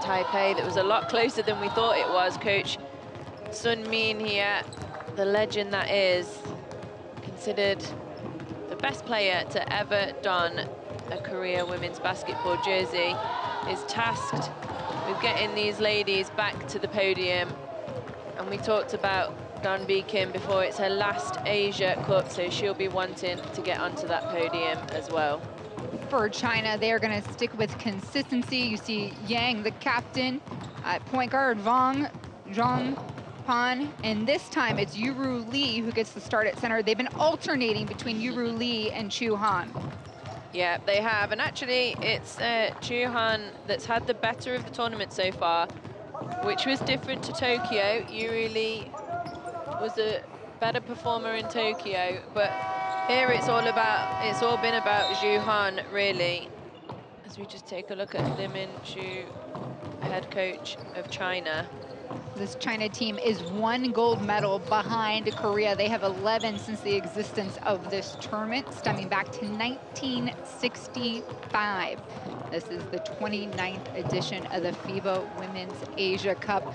Taipei that was a lot closer than we thought it was. Coach Sun Min here, the legend that is, considered the best player to ever don a Korea women's basketball jersey, is tasked with getting these ladies back to the podium. And we talked about Danbi Kim before. It's her last Asia Cup, so she'll be wanting to get onto that podium as well. For China, they are going to stick with consistency. You see Yang, the captain, at point guard, Wang Zhongpan, and this time it's Yuru Lee who gets the start at center. They've been alternating between Yuru Lee and Chu Han. Yeah, they have, and actually it's Chu Han that's had the better of the tournament so far, which was different to Tokyo. Yuru Lee was a better performer in Tokyo, but here it's all been about Zhu Han, really. As we just take a look at Lim Min-chu, head coach of China. This China team is 1 gold medal behind Korea. They have 11 since the existence of this tournament, stemming back to 1965. This is the 29th edition of the FIBA Women's Asia Cup.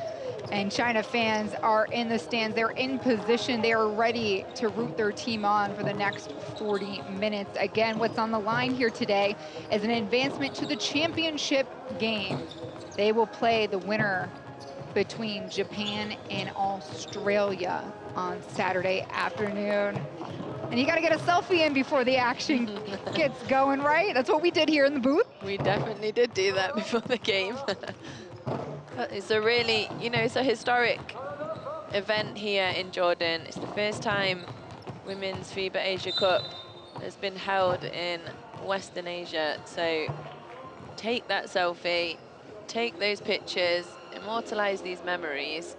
And China fans are in the stands. They're in position. They are ready to root their team on for the next 40 minutes. Again, what's on the line here today is an advancement to the championship game. They will play the winner between Japan and Australia on Saturday afternoon. And you got to get a selfie in before the action gets going, right? That's what we did here in the booth. We definitely did do that before the game. It's a really, it's a historic event here in Jordan. It's the first time Women's FIBA Asia Cup has been held in Western Asia. So take that selfie, take those pictures, immortalize these memories.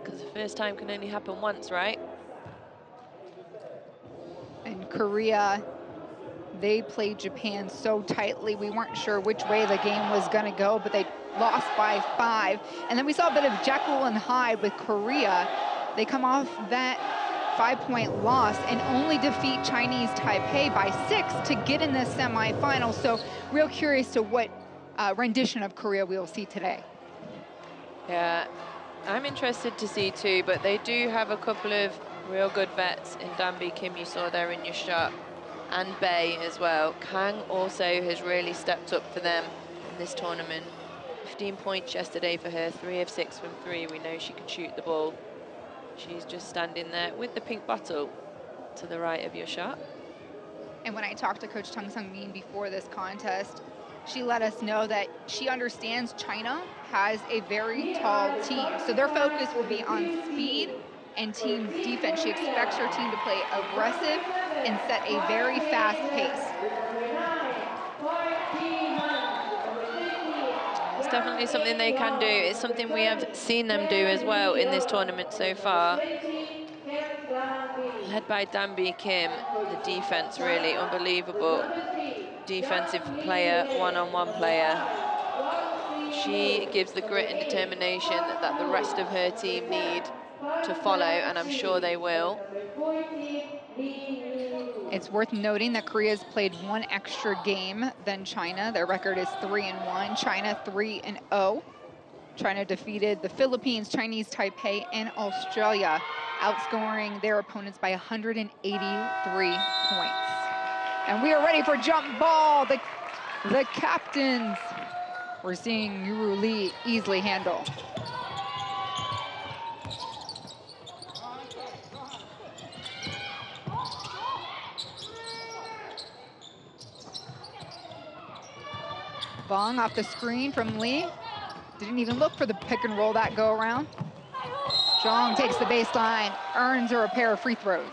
Because the first time can only happen once, right? And Korea, they played Japan so tightly. We weren't sure which way the game was going to go, but they lost by 5. And then we saw a bit of Jekyll and Hyde with Korea. They come off that 5-point loss and only defeat Chinese Taipei by 6 to get in the semifinals. So real curious to what rendition of Korea we will see today. Yeah, I'm interested to see too, but they do have a couple of real good vets in Danbi Kim, you saw there in your shot, and Bei as well. Kang also has really stepped up for them in this tournament. 15 points yesterday for her, 3 of 6 from 3. We know she can shoot the ball. She's just standing there with the pink bottle to the right of your shot. And when I talked to Coach Tung Sung-min before this contest, she let us know that she understands China has a very tall team. So their focus will be on speed and team defense. She expects her team to play aggressive and set a very fast pace. It's definitely something they can do. It's something we have seen them do as well in this tournament so far. Led by Danbi Kim, the defense really unbelievable. Defensive player, one-on-one player. She gives the grit and determination that the rest of her team need to follow, and I'm sure they will. It's worth noting that Korea's played 1 extra game than China. Their record is 3-1, China 3-0. China defeated the Philippines, Chinese Taipei, and Australia, outscoring their opponents by 183 points. And we are ready for jump ball. The captains, we're seeing Yuru Lee easily handle. Vong off the screen from Lee. Didn't even look for the pick and roll that go around. Zhang takes the baseline, earns her a pair of free throws.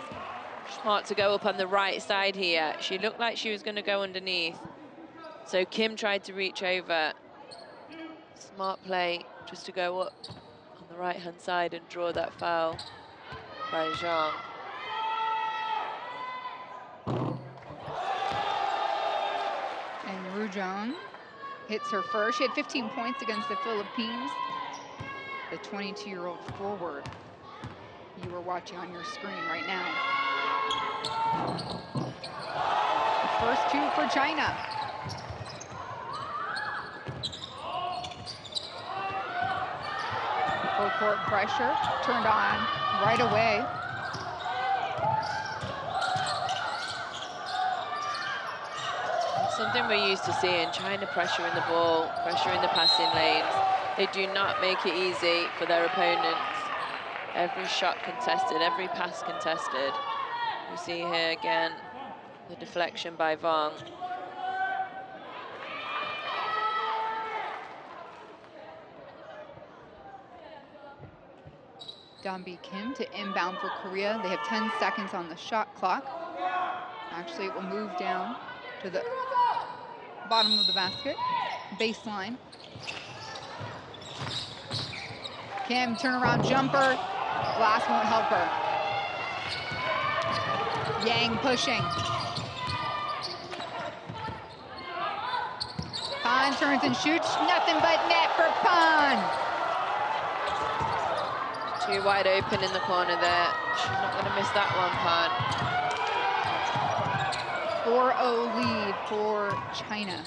Smart to go up on the right side here. She looked like she was going to go underneath. So Kim tried to reach over. Smart play just to go up on the right-hand side and draw that foul by Zhang. And Ru Zhang hits her first. She had 15 points against the Philippines. The 22-year-old forward you were watching on your screen right now. The first 2 for China. Court pressure turned on right away. Something we're used to seeing, China pressuring the ball, pressuring the passing lanes. They do not make it easy for their opponents. Every shot contested, every pass contested. You see here again, the deflection by Vong. Danbi Kim to inbound for Korea. They have 10 seconds on the shot clock. Actually, it will move down to the bottom of the basket, baseline. Kim, turnaround jumper. Glass won't help her. Yang pushing. Pan turns and shoots. Nothing but net for Pan. Too wide open in the corner there. She's not going to miss that one, Pan. 4-0 lead for China.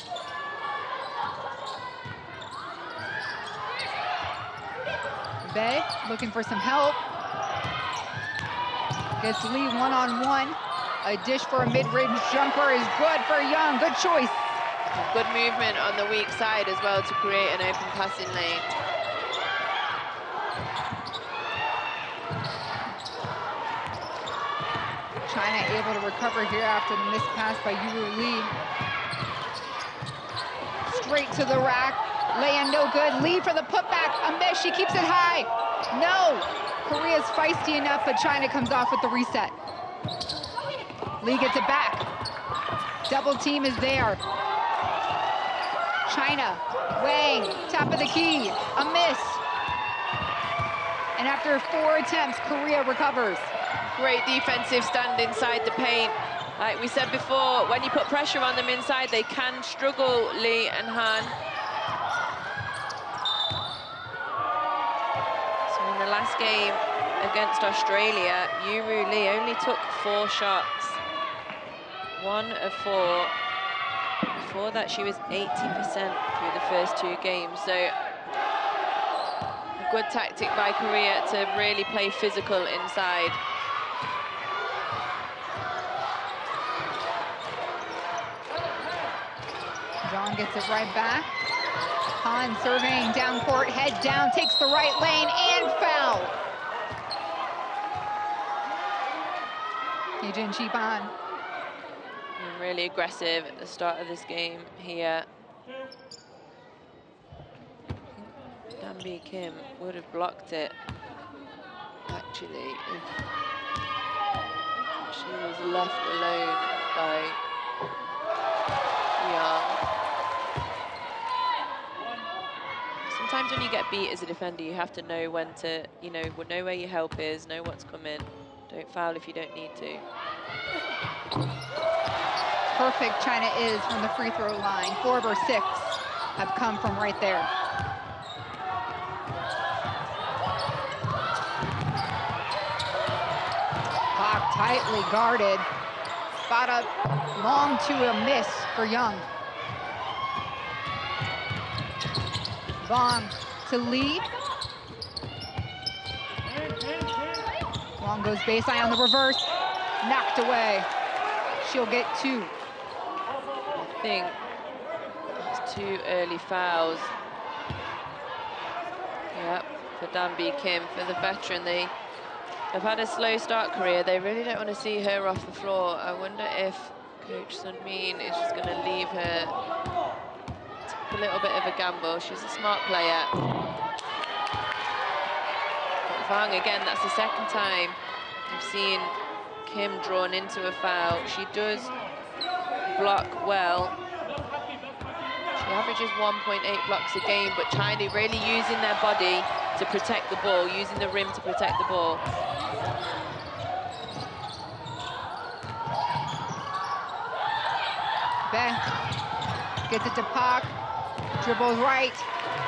Bae looking for some help. Gets Lee one-on-one. A dish for a mid-range jumper is good for Young. Good choice. Good movement on the weak side as well to create an open passing lane. China able to recover here after the missed pass by Yuru Lee. Straight to the rack. Lay-in no good. Lee for the putback. A miss. She keeps it high. No. Korea's feisty enough, but China comes off with the reset. Lee gets it back. Double team is there. China. Wang. Top of the key. A miss. And after 4 attempts, Korea recovers. Great defensive stand inside the paint. Like we said before, when you put pressure on them inside, they can struggle, Lee and Han. So in the last game against Australia, Yuru Lee only took 4 shots. 1 of 4. Before that, she was 80% through the first 2 games. So a good tactic by Korea to really play physical inside. John gets it right back. Han surveying down court, head down, takes the right lane and foul. Yejin Chiban. Really aggressive at the start of this game here. Danbi Kim would have blocked it, actually, if she was left alone by Young. Sometimes when you get beat as a defender, you have to know when to, know where your help is, know what's coming. Don't foul if you don't need to. Perfect China is from the free throw line. 4 of her 6 have come from right there. Clock tightly guarded. Spot up long to a miss for Young. Vong to Lee. Long goes baseline on the reverse. Knocked away. She'll get 2. I think it's 2 early fouls. Yep, for Danbi Kim, for the veteran. They have had a slow start career. They really don't want to see her off the floor. I wonder if Coach Sun Min is just going to leave her. Take a little bit of a gamble. She's a smart player. But Vang, again, that's the second time I've seen Kim drawn into a foul. She does block well. She averages 1.8 blocks a game, but China really using their body to protect the ball, using the rim to protect the ball. Bae gets it to Pak, dribbles right,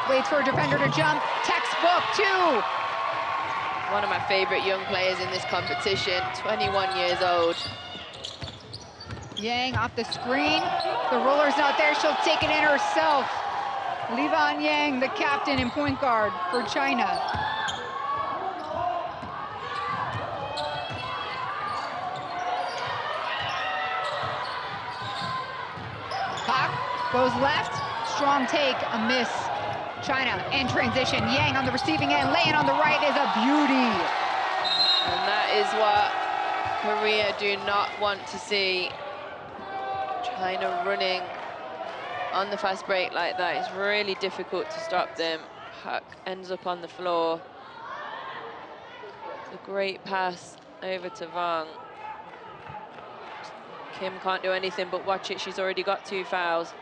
waits for a defender to jump, textbook 2. One of my favorite young players in this competition, 21 years old. Yang off the screen. The roller's not there. She'll take it in herself. Li Van Yang, the captain and point guard for China. Goes left, strong take, a miss. China in transition. Yang on the receiving end, laying on the right is a beauty. And that is what Korea do not want to see. China running on the fast break like that. It's really difficult to stop them. Puck ends up on the floor. It's a great pass over to Vang. Kim can't do anything but watch it. She's already got 2 fouls.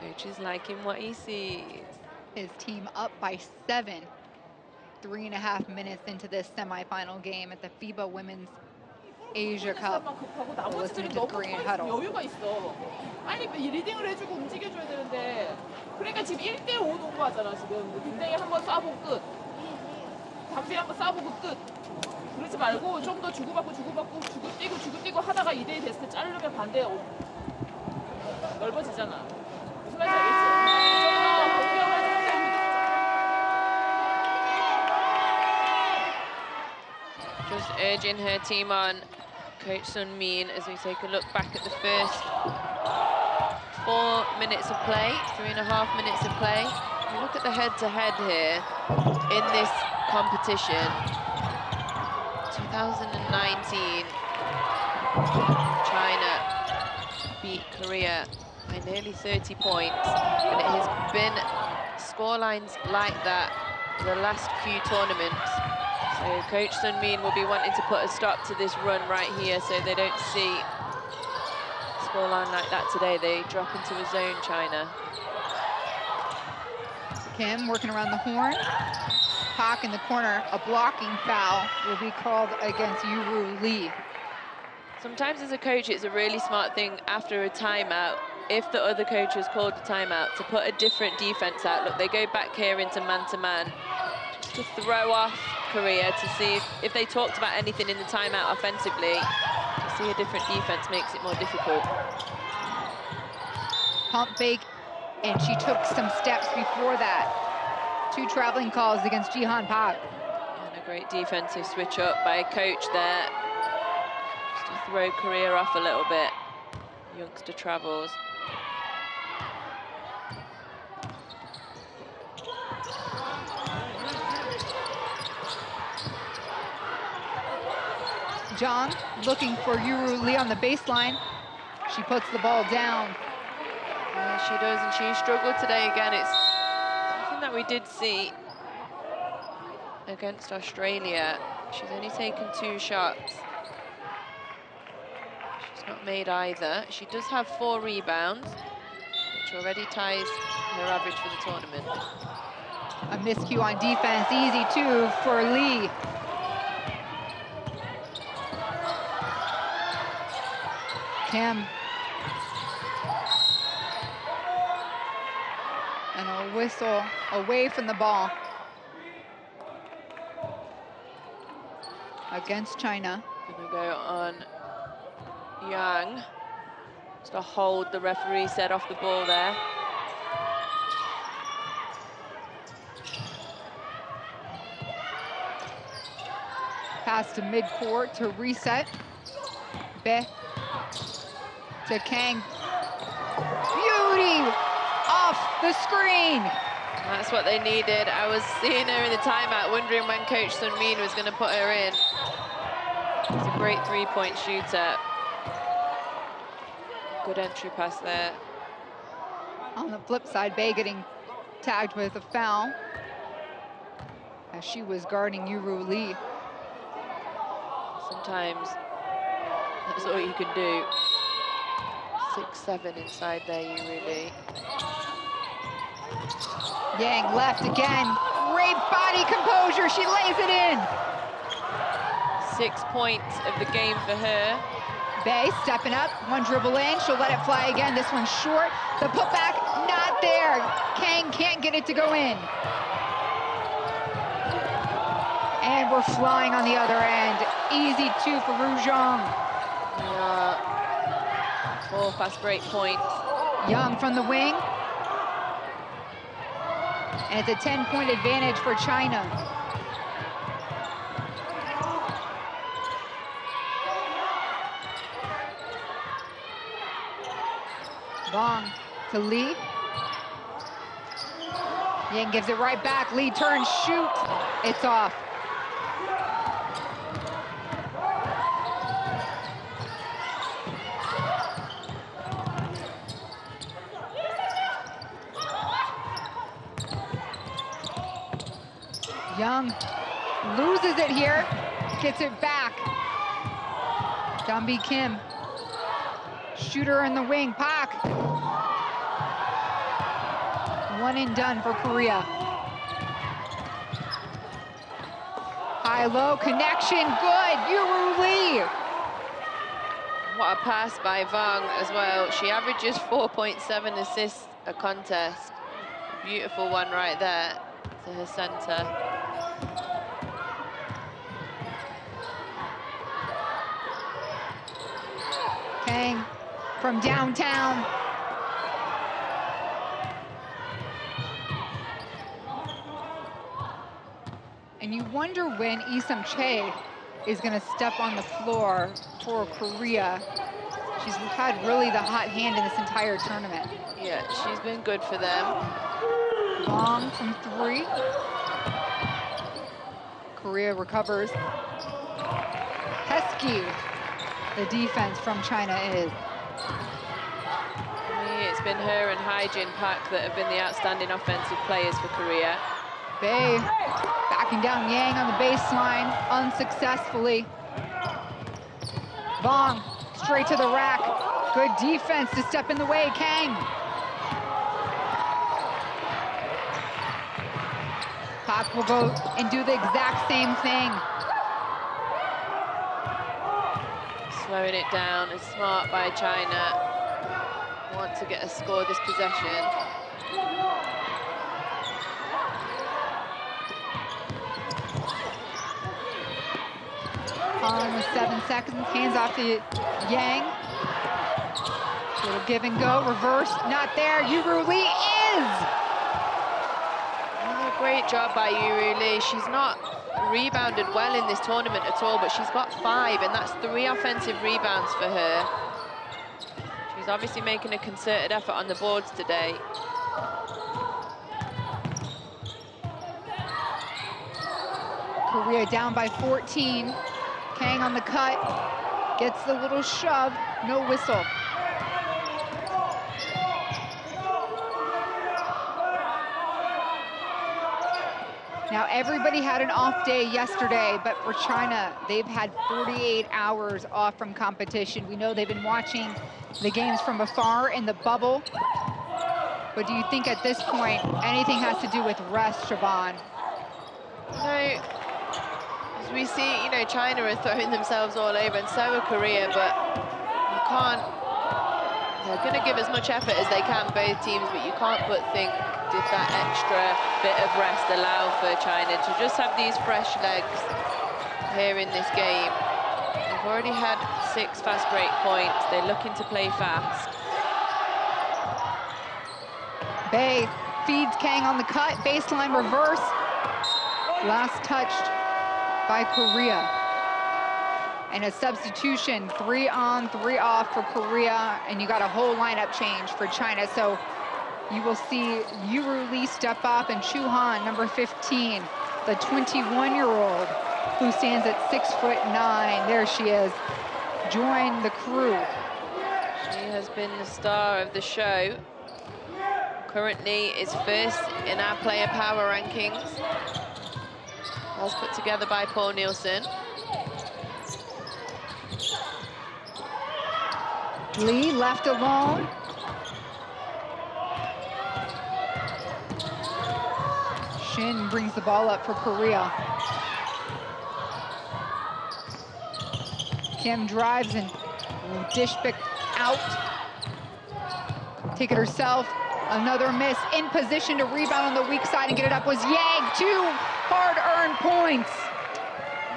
Coach is liking what he sees. His team up by 7. 3.5 minutes into this semifinal game at the FIBA Women's Asia Cup. We're listening to the Korean huddle. 여유가 있어. 아니 리딩을 해주고 움직여줘야 되는데 그러니까 지금 1대5 농구하잖아 지금. 빈댕이 한번 쏴보고 끝. 담비 한번 쏴보고 끝. 그러지 말고 좀 더 주고받고 주고받고 하다가 2대2 됐을 때 자르면 반대 넓어지잖아. 무슨 말인지 알겠지? 좀더 공격을 Just urging her team on, Coach Sun Min, as we take a look back at the first 4 minutes of play, 3.5 minutes of play. We look at the head-to-head here in this competition. 2019, China beat Korea by nearly 30 points, and it has been scorelines like that for the last few tournaments. So Coach Sun Min will be wanting to put a stop to this run right here so they don't see a scoreline like that today. They drop into a zone, China. Kim working around the horn. Park in the corner. A blocking foul will be called against Yuru Lee. Sometimes as a coach, it's a really smart thing after a timeout, if the other coach has called a timeout, to put a different defense out. Look, they go back here into man-to-man just to throw off Korea to see if they talked about anything in the timeout offensively. To see a different defense makes it more difficult. Pump fake, and she took some steps before that. 2 traveling calls against Jihan Park. And a great defensive switch up by Coach there, just to throw Korea off a little bit. Youngster travels. Zhang looking for Yuru Lee on the baseline. She puts the ball down. Yeah, she does, and she struggled today again. It's something that we did see against Australia. She's only taken 2 shots. She's not made either. She does have 4 rebounds, which already ties her average for the tournament. A miscue on defense, easy 2 for Lee. Kim. And a whistle away from the ball. Against China. Gonna go on Yang. Just to hold the referee set off the ball there. Pass to midcourt to reset. Be to Kang. Beauty off the screen. That's what they needed. I was seeing her in the timeout, wondering when Coach Sun Min was going to put her in. It's a great 3-point shooter. Good entry pass there. On the flip side, Bay getting tagged with a foul as she was guarding Yuru Lee. Sometimes that's all you can do. 6-7 inside there, Yuru Lee. Yang left again. Great body composure. She lays it in. 6 points of the game for her. Bay stepping up. 1 dribble in. She'll let it fly again. This one's short. The putback not there. Kang can't get it to go in. And we're flying on the other end. Easy 2 for Ru Zhang. Yeah. 4 fast break points. Young from the wing. And it's a 10-point advantage for China. Long to Lee. Yang gives it right back. Lee turns, shoots. It's off. Young loses it here, gets it back. Jambi Kim, shooter in the wing, Pak. One and done for Korea. High-low connection, good, Yuru Lee. What a pass by Vang as well. She averages 4.7 assists a contest. Beautiful one right there to her center. Kang from downtown. And you wonder when Isam Che is going to step on the floor for Korea. She's had really the hot hand in this entire tournament. Yeah, she's been good for them. Long from three. Korea recovers. Heskey, the defense from China is. It's been her and Hyjin Park that have been the outstanding offensive players for Korea. Bae backing down Yang on the baseline, unsuccessfully. Vong straight to the rack. Good defense to step in the way, Kang. Pak will go and do the exact same thing. Slowing it down is smart by China. Want to get a score this possession. On with 7 seconds, hands off to Yang. Little give and go, reverse, not there. Yuru Lee is! Oh, great job by Yuru Lee. She's not rebounded well in this tournament at all, but she's got 5, and that's 3 offensive rebounds for her. She's obviously making a concerted effort on the boards today. Korea down by 14. Kang on the cut, gets the little shove, no whistle. Now everybody had an off day yesterday, but for China, they've had 48 hours off from competition. We know they've been watching the games from afar in the bubble. But do you think at this point, anything has to do with rest, Siobhan? No. As we see, you know, China are throwing themselves all over, and so are Korea, but you can't, they're going to give as much effort as they can, both teams, but you can't think did that extra bit of rest allow for China to just have these fresh legs here in this game. They've already had 6 fast break points. They're looking to play fast. Bae feeds Kang on the cut, baseline reverse. Last touched by Korea. And a substitution, 3 on, 3 off for Korea, and you got a whole lineup change for China. So you will see Yuru Lee step up, and Chu Han, number 15, the 21-year-old who stands at 6'9". There she is. Join the crew. She has been the star of the show. Currently is first in our player power rankings. As put together by Paul Nielsen. Lee left alone. Shin brings the ball up for Korea. Kim drives and dish pick out. Take it herself. Another miss. In position to rebound on the weak side and get it up was Yang. 2 hard-earned points.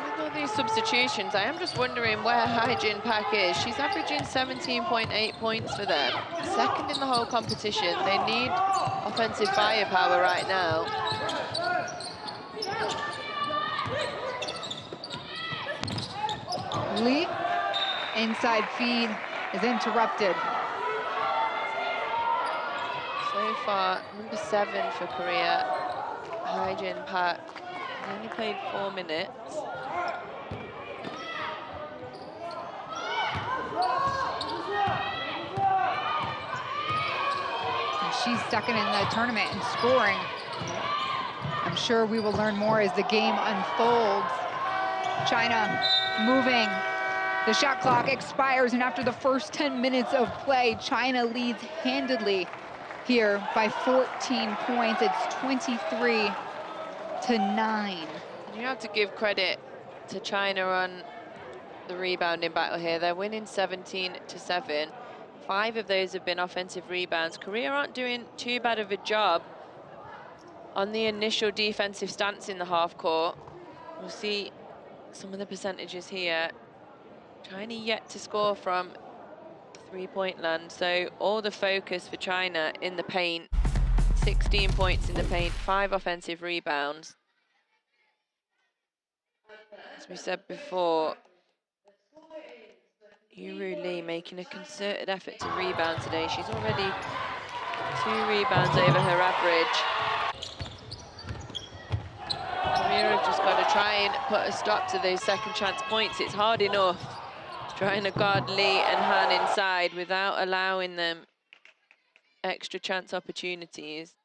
With all these substitutions, I am just wondering where Hyjin Park is. She's averaging 17.8 points for them. Second in the whole competition. They need offensive firepower right now. Lee, inside feed is interrupted. far, number 7 for Korea, Hyejin Park, only played 4 minutes. And she's second in the tournament in scoring. I'm sure we will learn more as the game unfolds. China moving. The shot clock expires, and after the first 10 minutes of play, China leads handedly here by 14 points. It's 23-9. You have to give credit to China on the rebounding battle here. They're winning 17-7. 5 of those have been offensive rebounds. Korea aren't doing too bad of a job on the initial defensive stance in the half court. We'll see some of the percentages here. China yet to score from three-point land, so all the focus for China in the paint. 16 points in the paint, 5 offensive rebounds. As we said before, Yuru Lee making a concerted effort to rebound today. She's already 2 rebounds over her average. Korea have just got to try and put a stop to those second chance points. It's hard enough trying to guard Lee and Han inside without allowing them extra chance opportunities.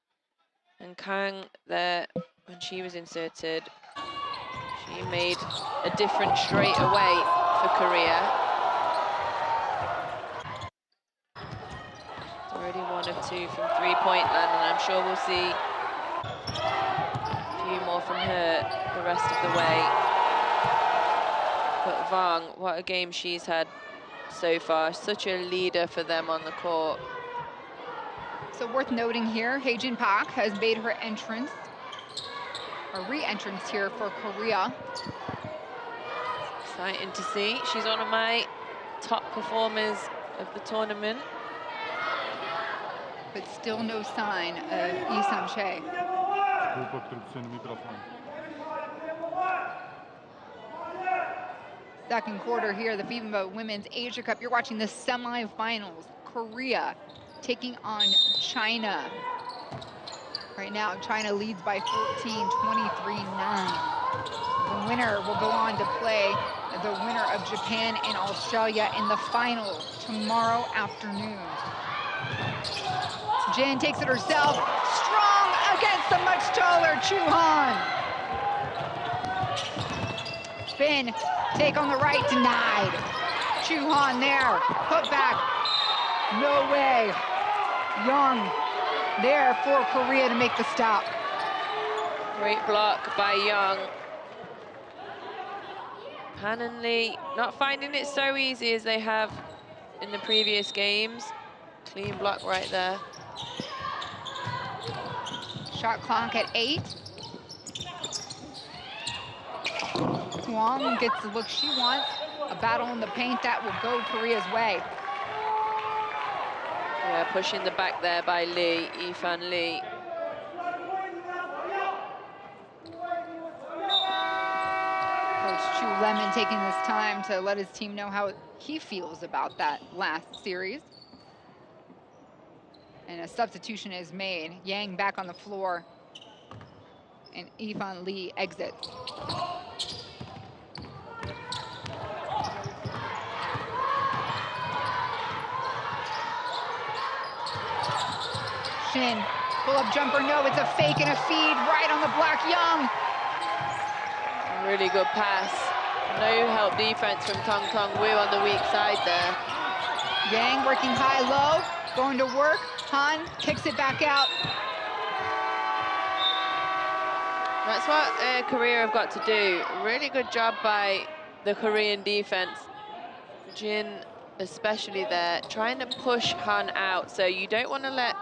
And Kang there, when she was inserted, she made a difference straight away for Korea. It's already 1 of 2 from three-point land, and I'm sure we'll see a few more from her the rest of the way. But Vang, what a game she's had so far. Such a leader for them on the court. So worth noting here, Hyejin Park has made her entrance, or re-entrance here for Korea. Exciting to see. She's one of my top performers of the tournament. But still no sign of Lee Sam-chae. Second quarter here, the FIBA Women's Asia Cup. You're watching the semifinals. Korea taking on China. Right now, China leads by 14, 23-9. The winner will go on to play the winner of Japan and Australia in the final tomorrow afternoon. Jin takes it herself, strong against the much taller Chu Han. Spin, take on the right, denied. Chu Han there, put back, no way. Young there for Korea to make the stop. Great block by Young. Han and Lee not finding it so easy as they have in the previous games. Clean block right there. Shot clock at 8. Huang gets the look she wants. A battle in the paint that will go Korea's way. Yeah, pushing the back there by Lee, Yifan Lee. Coach Chu Lemon taking this time to let his team know how he feels about that last series. And a substitution is made. Yang back on the floor. And Yifan Lee exits. Shin, pull-up jumper, no, it's a fake and a feed right on the block. Young. Really good pass. No help defense from Tong Tong Woo on the weak side there. Yang working high-low, going to work. Han kicks it back out. That's what Korea have got to do. Really good job by the Korean defense. Jin especially there, trying to push Han out. So you don't want to let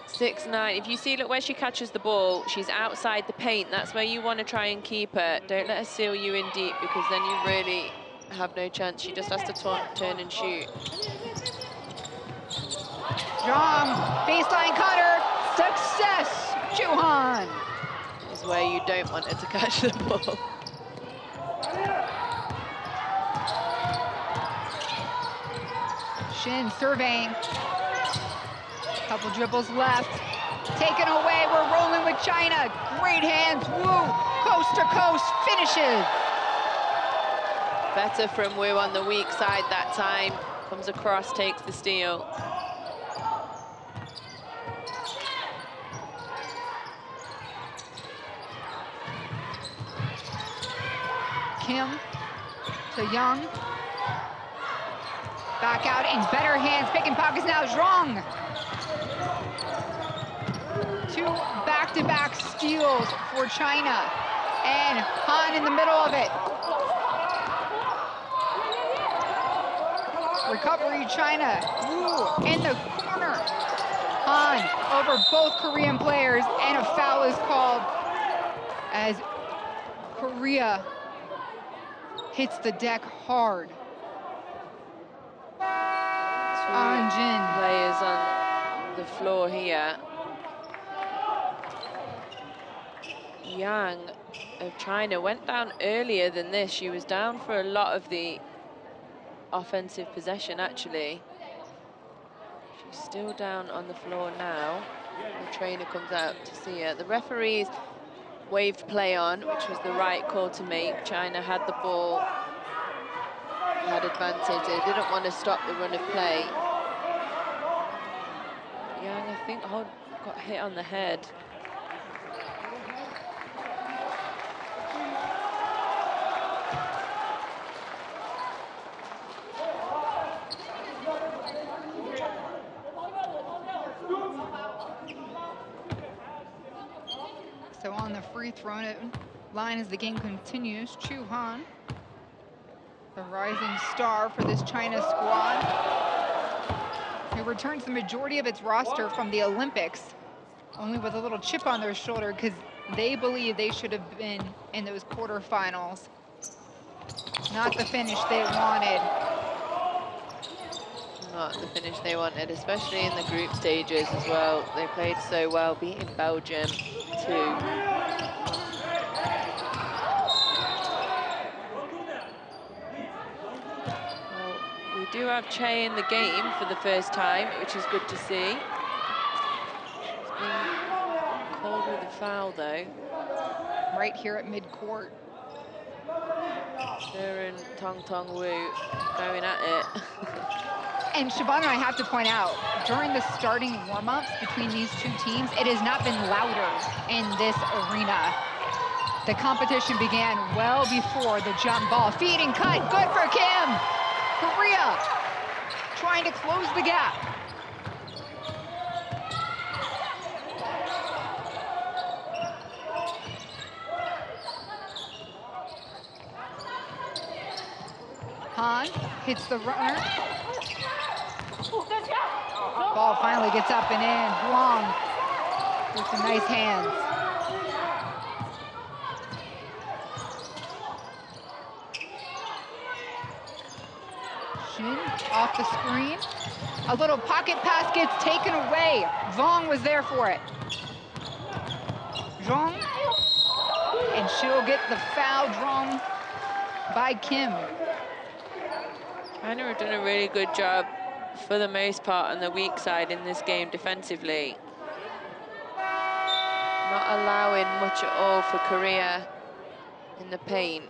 6'9". If you see, look where she catches the ball, she's outside the paint. That's where you want to try and keep her. Don't let her seal you in deep, because then you really have no chance. She just has to turn and shoot. Strong baseline cutter, success, Juhan. Is where you don't want her to catch the ball. Shin surveying. Couple dribbles left. Taken away, we're rolling with China. Great hands, Wu, coast to coast, finishes. Better from Wu on the weak side that time. Comes across, takes the steal. Kim to Young. Back out in better hands, picking pockets now, Zhang. 2 back-to-back steals for China. And Han in the middle of it. Recovery, China. Wu in the corner. Han over both Korean players, and a foul is called as Korea hits the deck hard. Jin. Players on the floor here. Yang of China went down earlier than this. She was down for a lot of the offensive possession, actually. She's still down on the floor now. The trainer comes out to see her. The referees waved play on, which was the right call to make. China had the ball, had advantage. They didn't want to stop the run of play. Yang, I think, got hit on the head. So on the free throw line as the game continues, Chu Han, the rising star for this China squad, who returns the majority of its roster from the Olympics, only with a little chip on their shoulder because they believe they should have been in those quarterfinals. Not the finish they wanted. Not the finish they wanted, especially in the group stages as well. They played so well, beating Belgium too. Well, we do have Che in the game for the first time, which is good to see. She's been called with a foul though. Right here at midcourt. Her and Tong Wu going at it. And Siobhan, I have to point out, during the starting warm-ups between these two teams, it has not been louder in this arena. The competition began well before the jump ball. Feed and cut, good for Kim. Korea trying to close the gap. Han hits the runner. Ball finally gets up and in. Wong with some nice hands. Shin off the screen. A little pocket pass gets taken away. Vong was there for it. Zhang. And she'll get the foul drawn by Kim. China have done a really good job for the most part on the weak side in this game defensively. Not allowing much at all for Korea in the paint.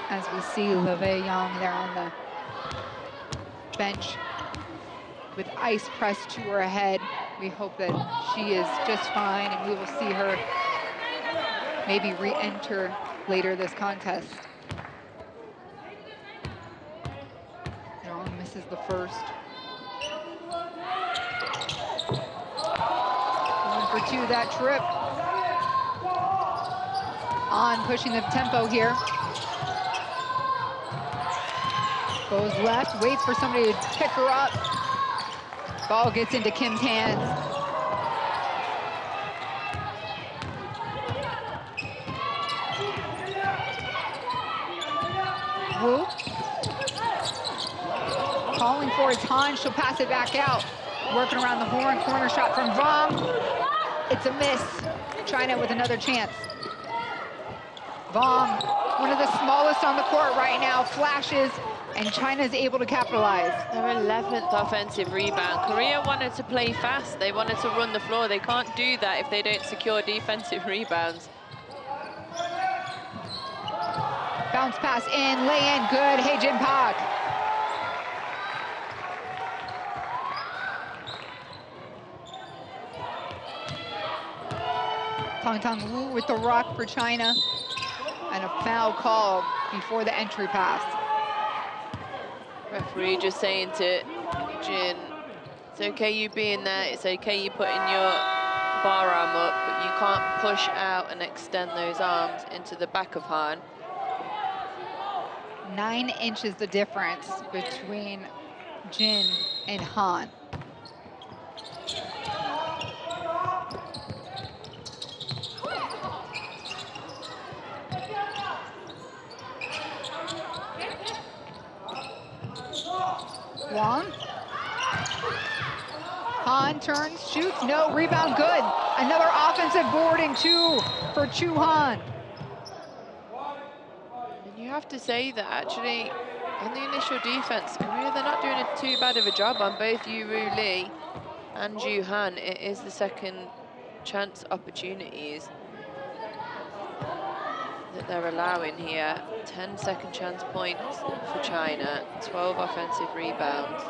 As we see Levei Young there on the bench with ice pressed to her head. We hope that she is just fine and we will see her maybe re-enter later this contest. Misses the first. 1 for 2 that trip. On pushing the tempo here. Goes left, waits for somebody to pick her up. Ball gets into Kim's hands. Wu. Calling for it, Han, she'll pass it back out. Working around the horn, corner shot from Vong. It's a miss. China with another chance. Vong, one of the smallest on the court right now, flashes And China's able to capitalize. Their 11th offensive rebound. Korea wanted to play fast. They wanted to run the floor. They can't do that if they don't secure defensive rebounds. Bounce pass in, lay in, good, Haejin Park. Tong Tong Wu with the rock for China. And a foul call before the entry pass. Referee just saying to Jin, it's okay you being there, it's okay you putting your bar arm up, but you can't push out and extend those arms into the back of Han. 9 inches the difference between Jin and Han. Wang. Han turns, shoots, no, rebound, good. Another offensive board and 2 for Chu Han. And you have to say that actually, on the initial defense, Korea, they're not doing too bad of a job on both Yuru Lee and Ju Han. It is the second chance opportunities that they're allowing here. 10 second chance points for China, 12 offensive rebounds.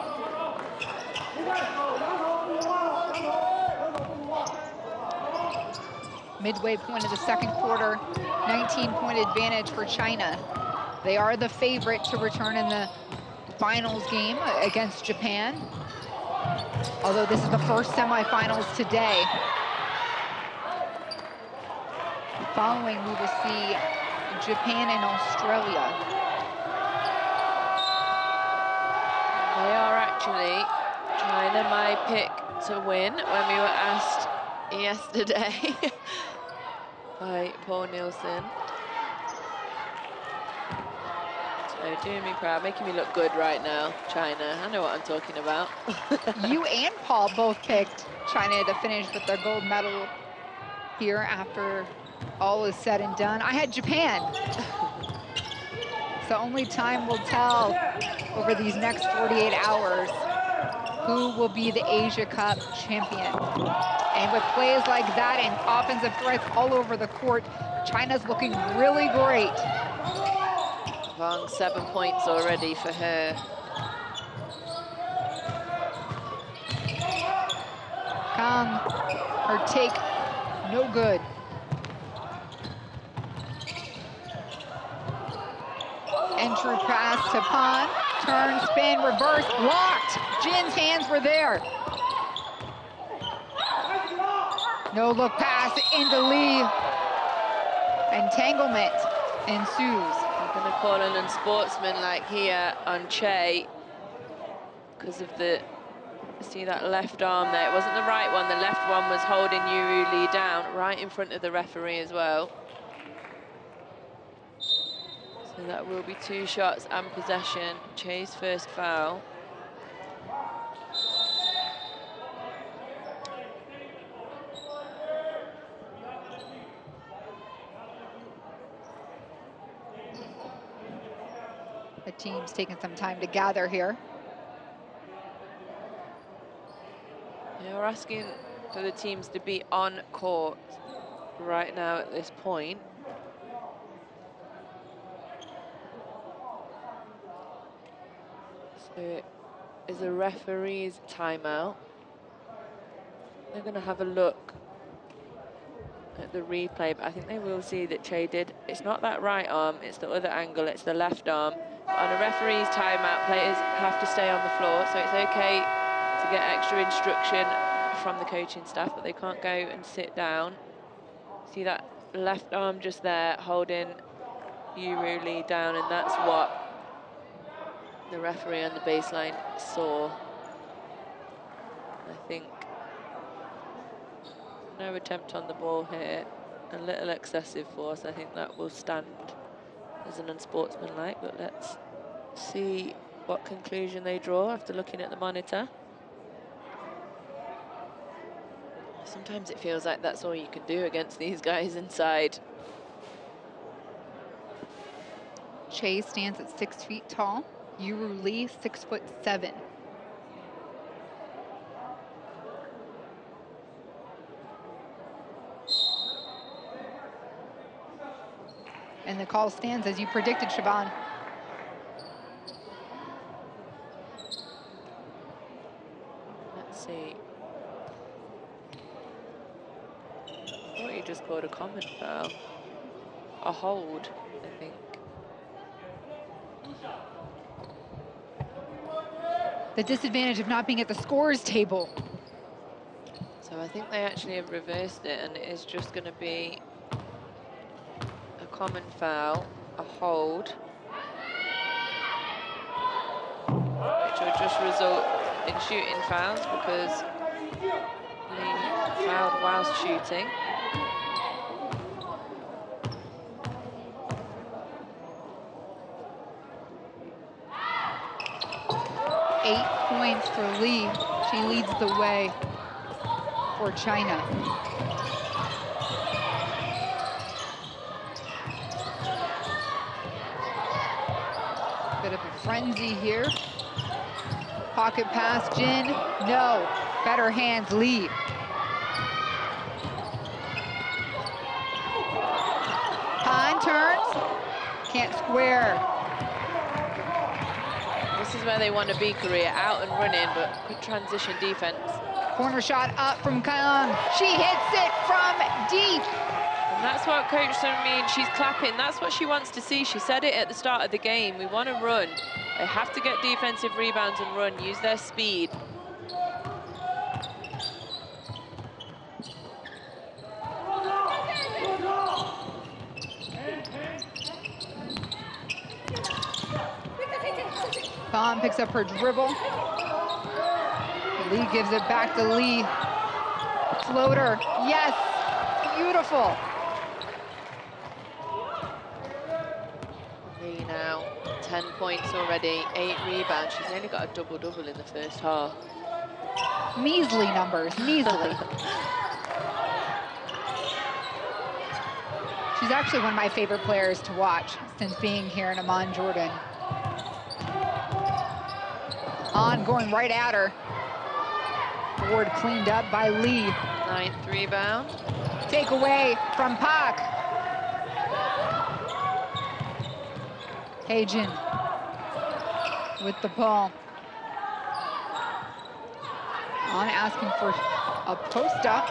Midway point of the second quarter, 19-point advantage for China. They are the favorite to return in the finals game against Japan. Although this is the first semifinals today. Following, we will see Japan and Australia. They are actually China my pick to win when we were asked yesterday by Paul Nielsen. So doing me proud, making me look good right now, China. I know what I'm talking about. You and Paul both picked China to finish with their gold medal here after all is said and done. I had Japan. So only time will tell over these next 48 hours who will be the Asia Cup champion. And with plays like that and offensive threats all over the court, China's looking really great. Wang, 7 points already for her. Kang, her take, no good. Entry pass to Pan, turn, spin, reverse, blocked. Jin's hands were there. No look pass into Lee. Entanglement ensues. I'm gonna call an unsportsmanlike here on Che because of the, see that left arm there? It wasn't the right one, the left one was holding Yuru Lee down right in front of the referee as well. So that will be 2 shots and possession. Che's first foul. The team's taking some time to gather here. Yeah, we're asking for the teams to be on court right now at this point. So it is a referee's timeout. They're going to have a look at the replay, but I think they will see that Che did. It's not that right arm, it's the other angle, it's the left arm. But on a referee's timeout, players have to stay on the floor, so it's okay to get extra instruction from the coaching staff, but they can't go and sit down. See that left arm just there holding Yuru Lee down, and that's what the referee on the baseline saw. I think no attempt on the ball here, a little excessive force. I think that will stand as an unsportsmanlike, but let's see what conclusion they draw after looking at the monitor. Sometimes it feels like that's all you can do against these guys inside. Che stands at 6 feet tall. Yuru Lee, 6'7". And the call stands as you predicted, Siobhan. Let's see. I thought you just called a common foul. A hold, I think. The disadvantage of not being at the scores table. So I think they actually have reversed it, and it is just going to be a common foul, a hold, which will just result in shooting fouls because Lee fouled whilst shooting. Eight points for Lee. She leads the way for China. Bit of a frenzy here. Pocket pass, Jin. No. Better hands, Lee. Han turns. Can't square. This is where they want to be, Korea, out and running, but good transition defense. Corner shot up from Kang. She hits it from deep. And that's what Coach Sun means. She's clapping. That's what she wants to see. She said it at the start of the game. We want to run. They have to get defensive rebounds and run, use their speed. Bond picks up her dribble. Lee gives it back to Lee. Floater, yes, beautiful. Lee now, 10 points already, 8 rebounds. She's only got a double-double in the first half. Measly numbers, measly. She's actually one of my favorite players to watch since being here in Amman, Jordan. On going right at her. Board cleaned up by Lee. 9th rebound. Take away from Pak. Heijin with the ball. On asking for a post-up.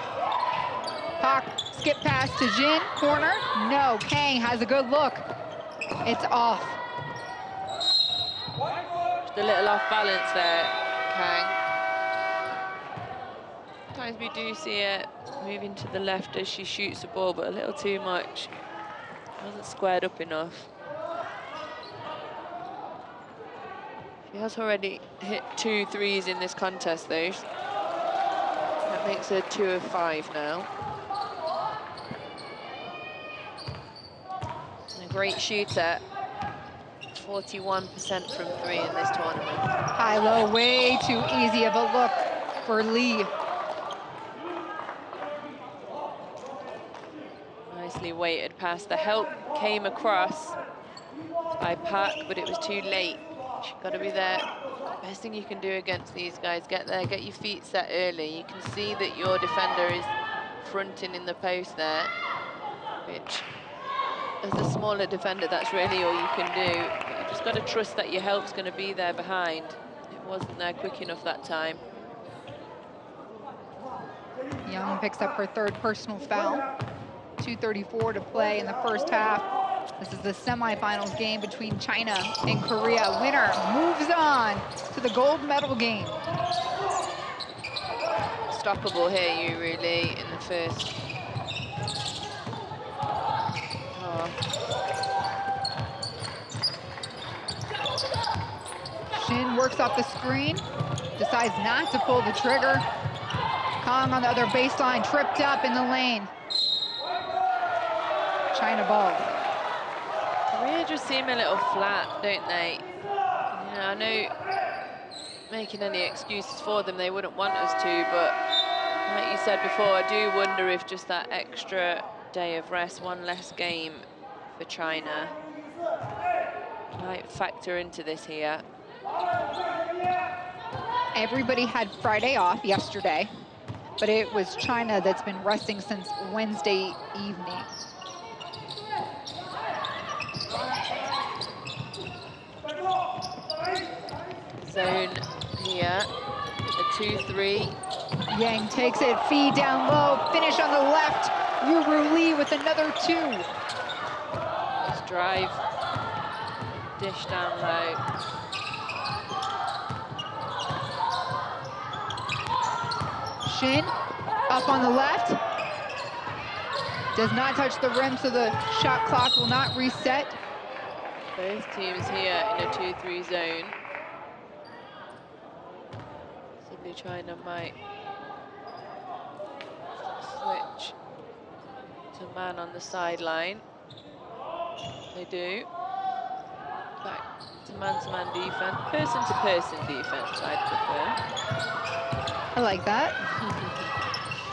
Pak, skip pass to Jin, corner. No, Kang has a good look. It's off. Just a little off balance there, Kang. Sometimes we do see it moving to the left as she shoots the ball, but a little too much. Wasn't squared up enough. She has already hit 2 threes in this contest, though. That makes her 2 of 5 now. And a great shooter. 41% from 3 in this tournament. High-low, way too easy of a look for Lee. Nicely weighted pass. The help came across by Park, but it was too late. She's got to be there. Best thing you can do against these guys, get there, get your feet set early. You can see that your defender is fronting in the post there, which, as a smaller defender, that's really all you can do. But you just got to trust that your help's going to be there behind. It wasn't there quick enough that time. Young picks up her 3rd personal foul. 2:34 to play in the first half. This is the semifinals game between China and Korea. Winner moves on to the gold medal game. Stoppable here, you really, in the first half. Shin works off the screen, decides not to pull the trigger. Kang on the other baseline, tripped up in the lane. China ball. Korea just seem a little flat, don't they? You know, I know making any excuses for them, they wouldn't want us to, but like you said before, I do wonder if just that extra day of rest, one less game for China, might factor into this here. Everybody had Friday off yesterday, but it was China that's been resting since Wednesday evening. Zone here, a 2-3. Yang takes it, feed down low, finish on the left. Yuru Lee with another 2. Let's drive, dish down low. Shin up on the left. Does not touch the rim, so the shot clock will not reset. Both teams here in a 2-3 zone. Possibly China might switch to man on the sideline. They do. Back to man-to-man defense. Person-to-person defense, I'd prefer. I like that.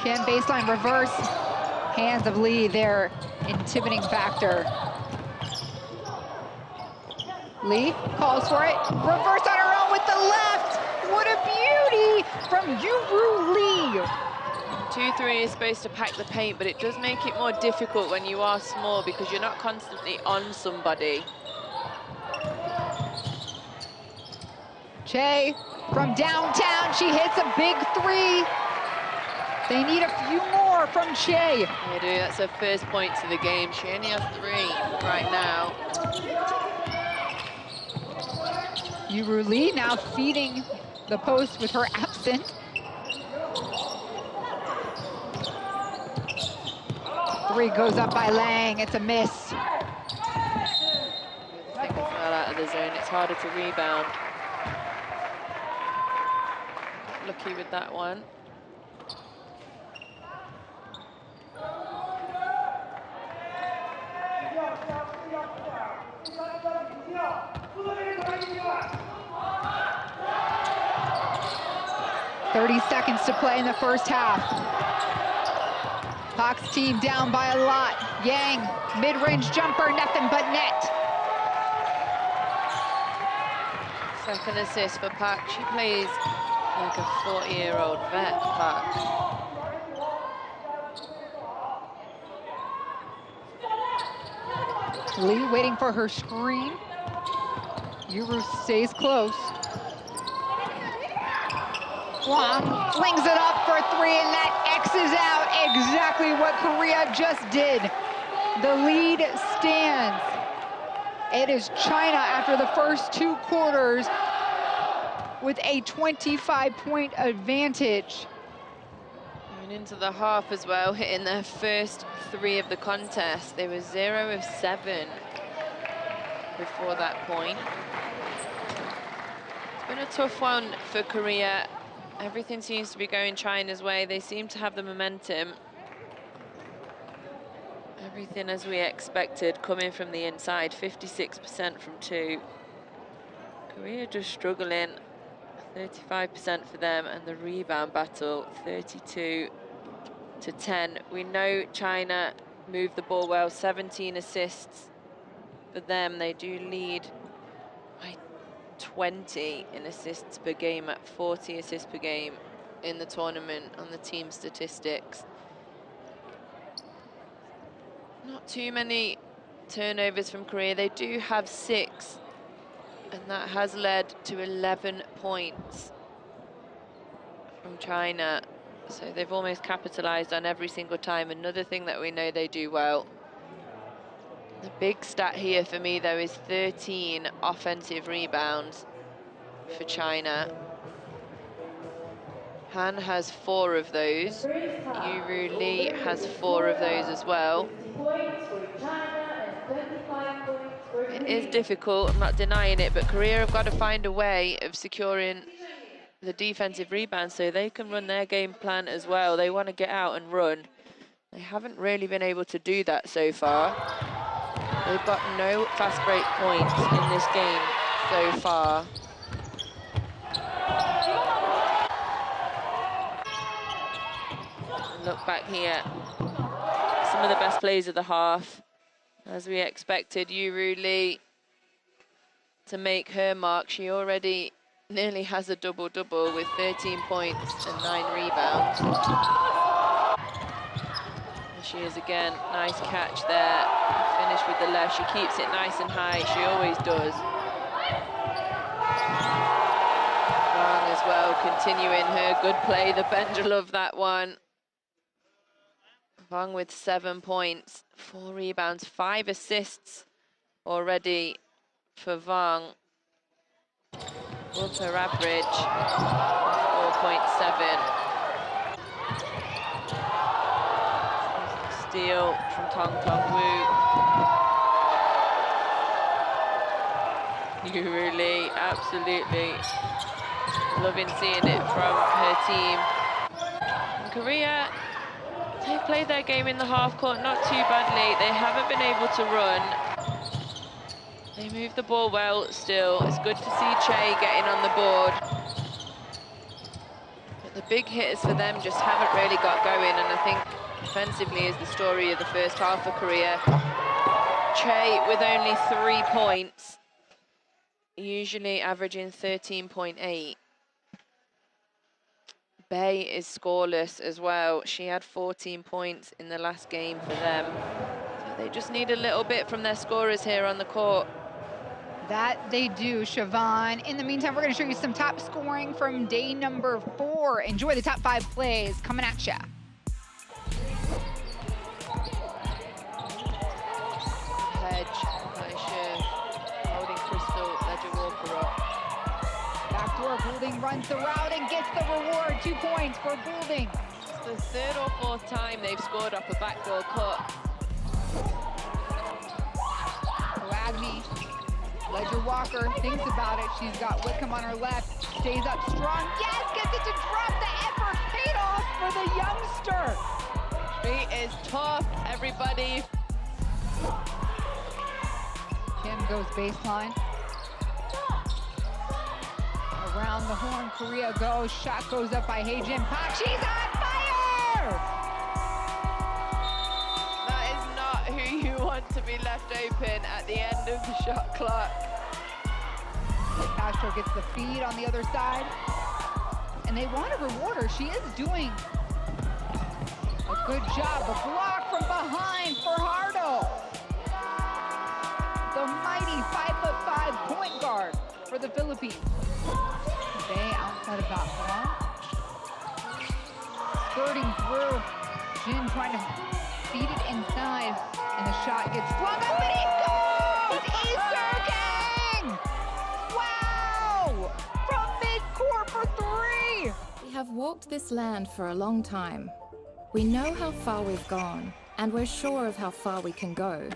Can baseline reverse. Hands of Lee, their intimidating factor. Lee calls for it. Reverse on her own with the left. What a beauty from Yuru Lee. 2-3 is supposed to pack the paint, but it does make it more difficult when you are small because you're not constantly on somebody. Che from downtown, she hits a big 3. They need a few more from Che. They do, that's her first points of the game. She only has 3 right now. Yuru Lee now feeding the post with her absence. 3 goes up by Lang, it's a miss. I think it's well out of the zone, it's harder to rebound. Lucky with that one. .30 seconds to play in the first half. Pak's team down by a lot. Yang, mid-range jumper, nothing but net. Second assist for Pak. She plays like a 40-year-old vet, Pak. Lee waiting for her screen. Yuru stays close. Wang flings it up for 3, and that X's out exactly what Korea just did. The lead stands. It is China after the first 2 quarters with a 25-point advantage. Going into the half as well, hitting their first 3 of the contest. They were 0 of 7 before that point. It's been a tough one for Korea. Everything seems to be going China's way. They seem to have the momentum. Everything as we expected, coming from the inside, 56% from 2. Korea just struggling, 35% for them, and the rebound battle, 32 to 10. We know China moved the ball well, 17 assists for them. They do lead by 20 in assists per game at 40 assists per game in the tournament on the team statistics. Not too many turnovers from Korea. They do have 6, and that has led to 11 points from China. So they've almost capitalized on every single time. Another thing that we know they do well. The big stat here for me, though, is 13 offensive rebounds for China. Han has 4 of those. Yuru Lee has 4 of those as well. It is difficult, I'm not denying it, but Korea have got to find a way of securing the defensive rebound so they can run their game plan as well. They want to get out and run. They haven't really been able to do that so far. They've got no fast break points in this game so far. Look back here. Some of the best plays of the half. As we expected, Yuru Lee to make her mark. She already nearly has a double-double with 13 points and 9 rebounds. There she is again, nice catch there. Finish with the left, she keeps it nice and high, she always does. Wang as well, continuing her good play, the bench love that one. Wang with 7 points, 4 rebounds, 5 assists already for Wang. Above her average, 4.7. Steal from Tong Tong Woo. Yu Lee, absolutely loving seeing it from her team. And Korea, they've played their game in the half court not too badly. They haven't been able to run. They move the ball well still. It's good to see Che getting on the board. But the big hitters for them just haven't really got going, and I think defensively is the story of the first half for Korea. Che with only 3 points, usually averaging 13.8. Bay is scoreless as well. She had 14 points in the last game for them. So they just need a little bit from their scorers here on the court. That they do, Siobhan. In the meantime, we're going to show you some top scoring from day number 4. Enjoy the top 5 plays coming at ya. Hedge, Aisha, holding Crystal, Ledger Walker up. Backdoor, Goulding runs the route and gets the reward. 2 points for Goulding. It's the 3rd or 4th time they've scored off a backdoor cut. Agni, Ledger Walker thinks about it. She's got Wickham on her left, stays up strong. Yes, gets it to drop. The effort paid off for the youngster. She is tough, everybody. Kim goes baseline. Around the horn, Korea goes. Shot goes up by Haejin Park. She's on fire! That is not who you want to be left open at the end of the shot clock. Castro gets the feed on the other side. And they want to reward her. She is doing a good job. A block from behind for Hardo. The mighty 5'5" point guard for the Philippines. Bay outside of that block. Skirting through. Jin trying to feed it inside. And the shot gets flung up and it goes! Resurgence! Wow! From midcourt for 3! We have walked this land for a long time. We know how far we've gone, and we're sure of how far we can go.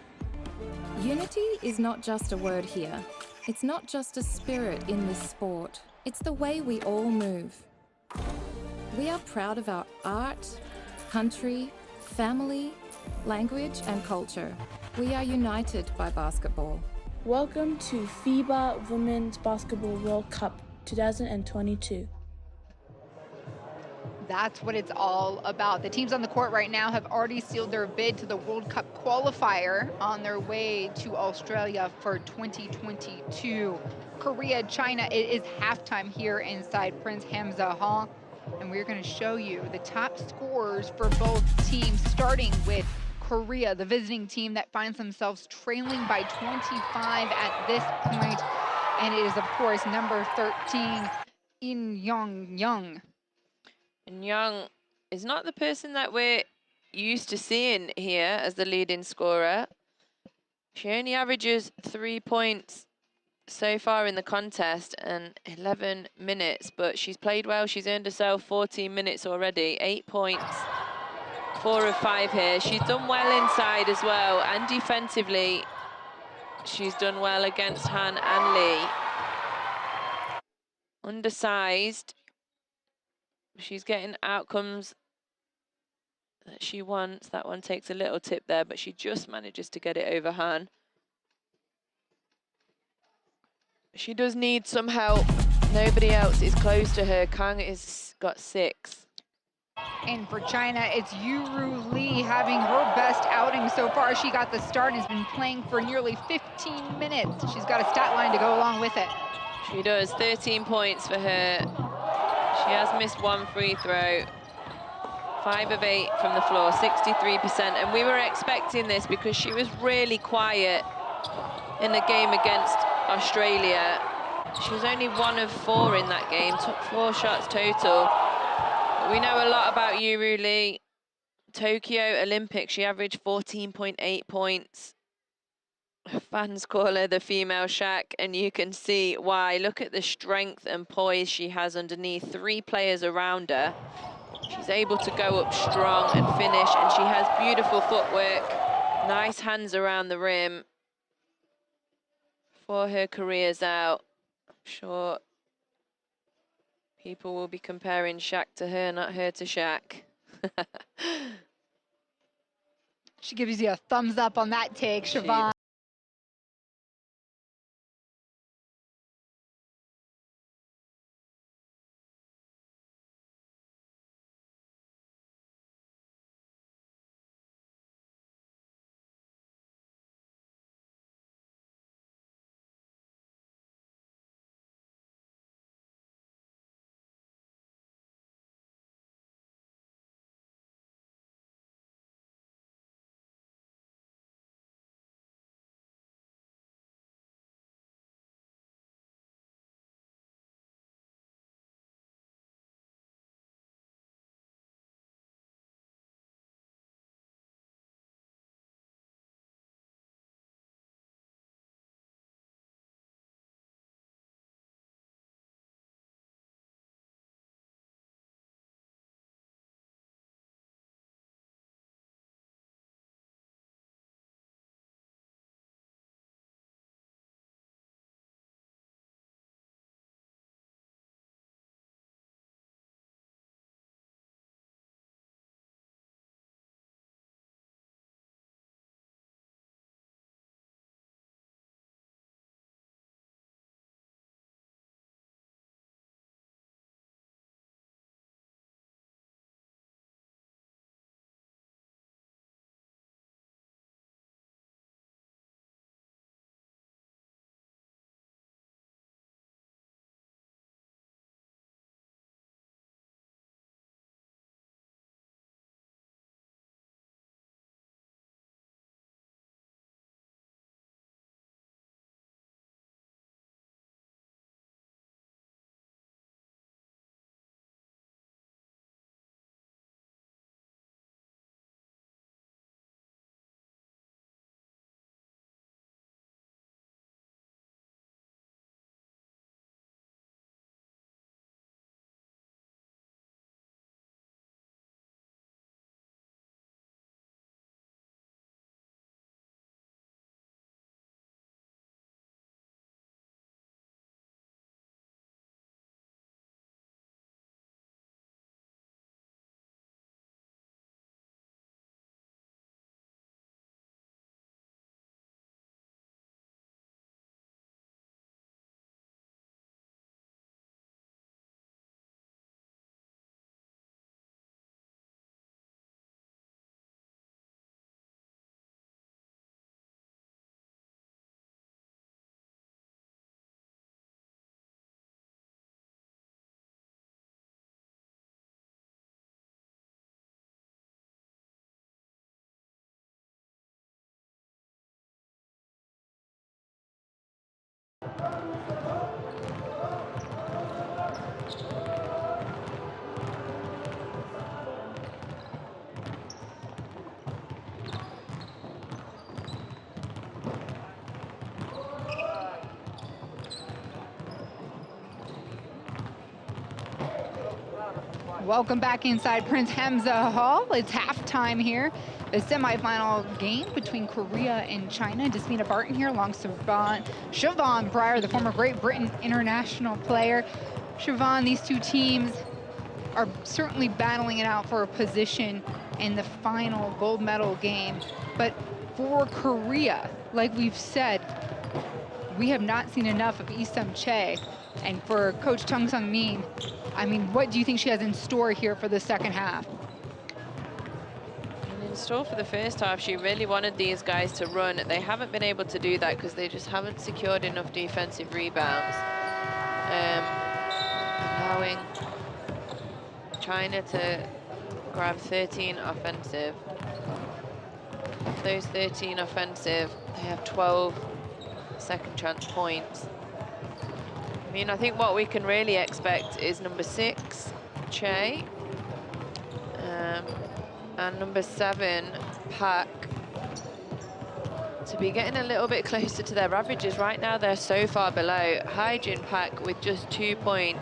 Unity is not just a word here. It's not just a spirit in this sport. It's the way we all move. We are proud of our art, country, family, language, and culture. We are united by basketball. Welcome to FIBA Women's Basketball World Cup 2022. That's what it's all about. The teams on the court right now have already sealed their bid to the World Cup qualifier on their way to Australia for 2022. Korea, China, it is halftime here inside Prince Hamza Hall. And we're going to show you the top scorers for both teams, starting with Korea, the visiting team that finds themselves trailing by 25 at this point. And it is, of course, number 13, In Young. And Young is not the person that we're used to seeing here as the leading scorer. She only averages 3 points so far in the contest and 11 minutes, but she's played well. She's earned herself 14 minutes already, 8 points, 4 of 5 here. She's done well inside as well, and defensively, she's done well against Han and Lee. Undersized. She's getting outcomes that she wants. That one takes a little tip there, but she just manages to get it over Han. She does need some help. Nobody else is close to her. Kang is got 6. And for China, it's Yuru Lee having her best outing so far. She got the start and has been playing for nearly 15 minutes. She's got a stat line to go along with it. She does, 13 points for her. She has missed one free throw. 5 of 8 from the floor, 63%. And we were expecting this because she was really quiet in the game against Australia. She was only 1 of 4 in that game, took 4 shots total. But we know a lot about Yuru Lee. Tokyo Olympics, she averaged 14.8 points. Fans call her the female Shaq, and you can see why. Look at the strength and poise she has underneath. 3 players around her. She's able to go up strong and finish, and she has beautiful footwork, nice hands around the rim. Before her career's out, I'm sure people will be comparing Shaq to her, not her to Shaq. She gives you a thumbs up on that take, Siobhan. Welcome back inside Prince Hamza Hall. It's halftime here. The semifinal game between Korea and China. Desmina Barton here along Siobhan Breyer, the former Great Britain international player. Siobhan, these two teams are certainly battling it out for a position in the final gold medal game. But for Korea, like we've said, we have not seen enough of Isam Che. And for Coach Chung Sung Min, I mean, what do you think she has in store here for the second half? In store for the first half, she really wanted these guys to run. They haven't been able to do that because they just haven't secured enough defensive rebounds. Allowing China to grab 13 offensive. Of those 13 offensive, they have 12 second chance points. I mean, I think what we can really expect is number 6, Che, and number 7, Pak, to be getting a little bit closer to their averages. Right now, they're so far below. Hyjin Pak with just 2 points.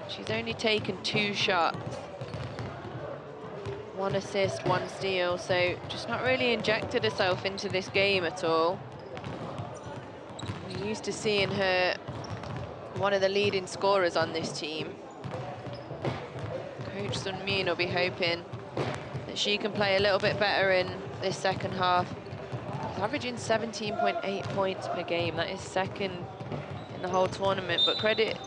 She's only taken 2 shots. 1 assist, 1 steal, so just not really injected herself into this game at all. We're used to seeing her one of the leading scorers on this team. Coach Sun Min will be hoping that she can play a little bit better in this second half. She's averaging 17.8 points per game. That is second in the whole tournament, but credit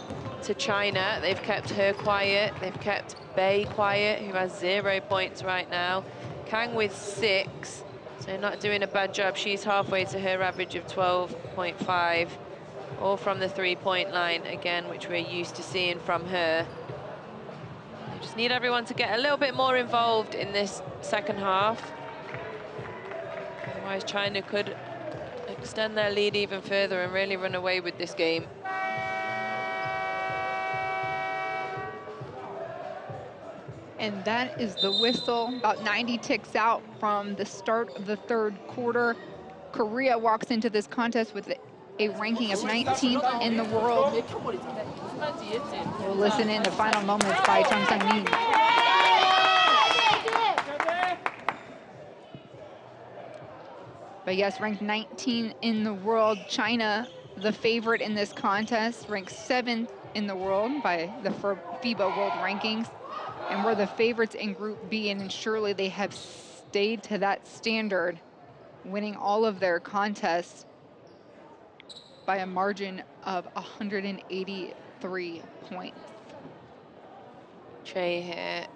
to China. They've kept her quiet. They've kept Bei quiet, who has 0 points right now. Kang with 6, so not doing a bad job. She's halfway to her average of 12.5, all from the 3-point line again, which we're used to seeing from her. They just need everyone to get a little bit more involved in this second half. Otherwise, China could extend their lead even further and really run away with this game. And that is the whistle. About 90 ticks out from the start of the third quarter. Korea walks into this contest with a ranking of 19th in the world. We'll listen in to final moments by Chung Sang-min. But yes, ranked 19 in the world. China, the favorite in this contest, ranked 7th in the world by the FIBA World Rankings. And we're the favorites in Group B, and surely they have stayed to that standard, winning all of their contests by a margin of 183 points. Che here,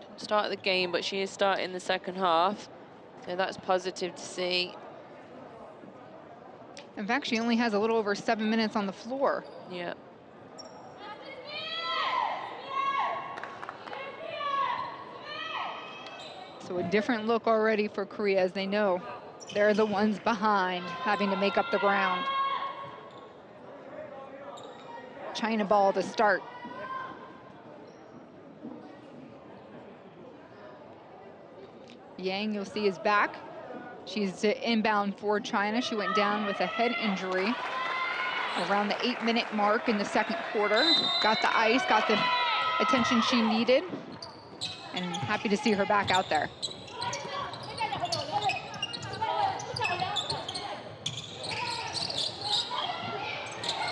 didn't start the game, but she is starting the second half, so that's positive to see. In fact, she only has a little over 7 minutes on the floor. Yeah. So a different look already for Korea, as they know they're the ones behind, having to make up the ground. China ball to start. Yang, you'll see, is back. She's inbound for China. She went down with a head injury around the 8-minute mark in the second quarter. Got the ice, got the attention she needed, and happy to see her back out there.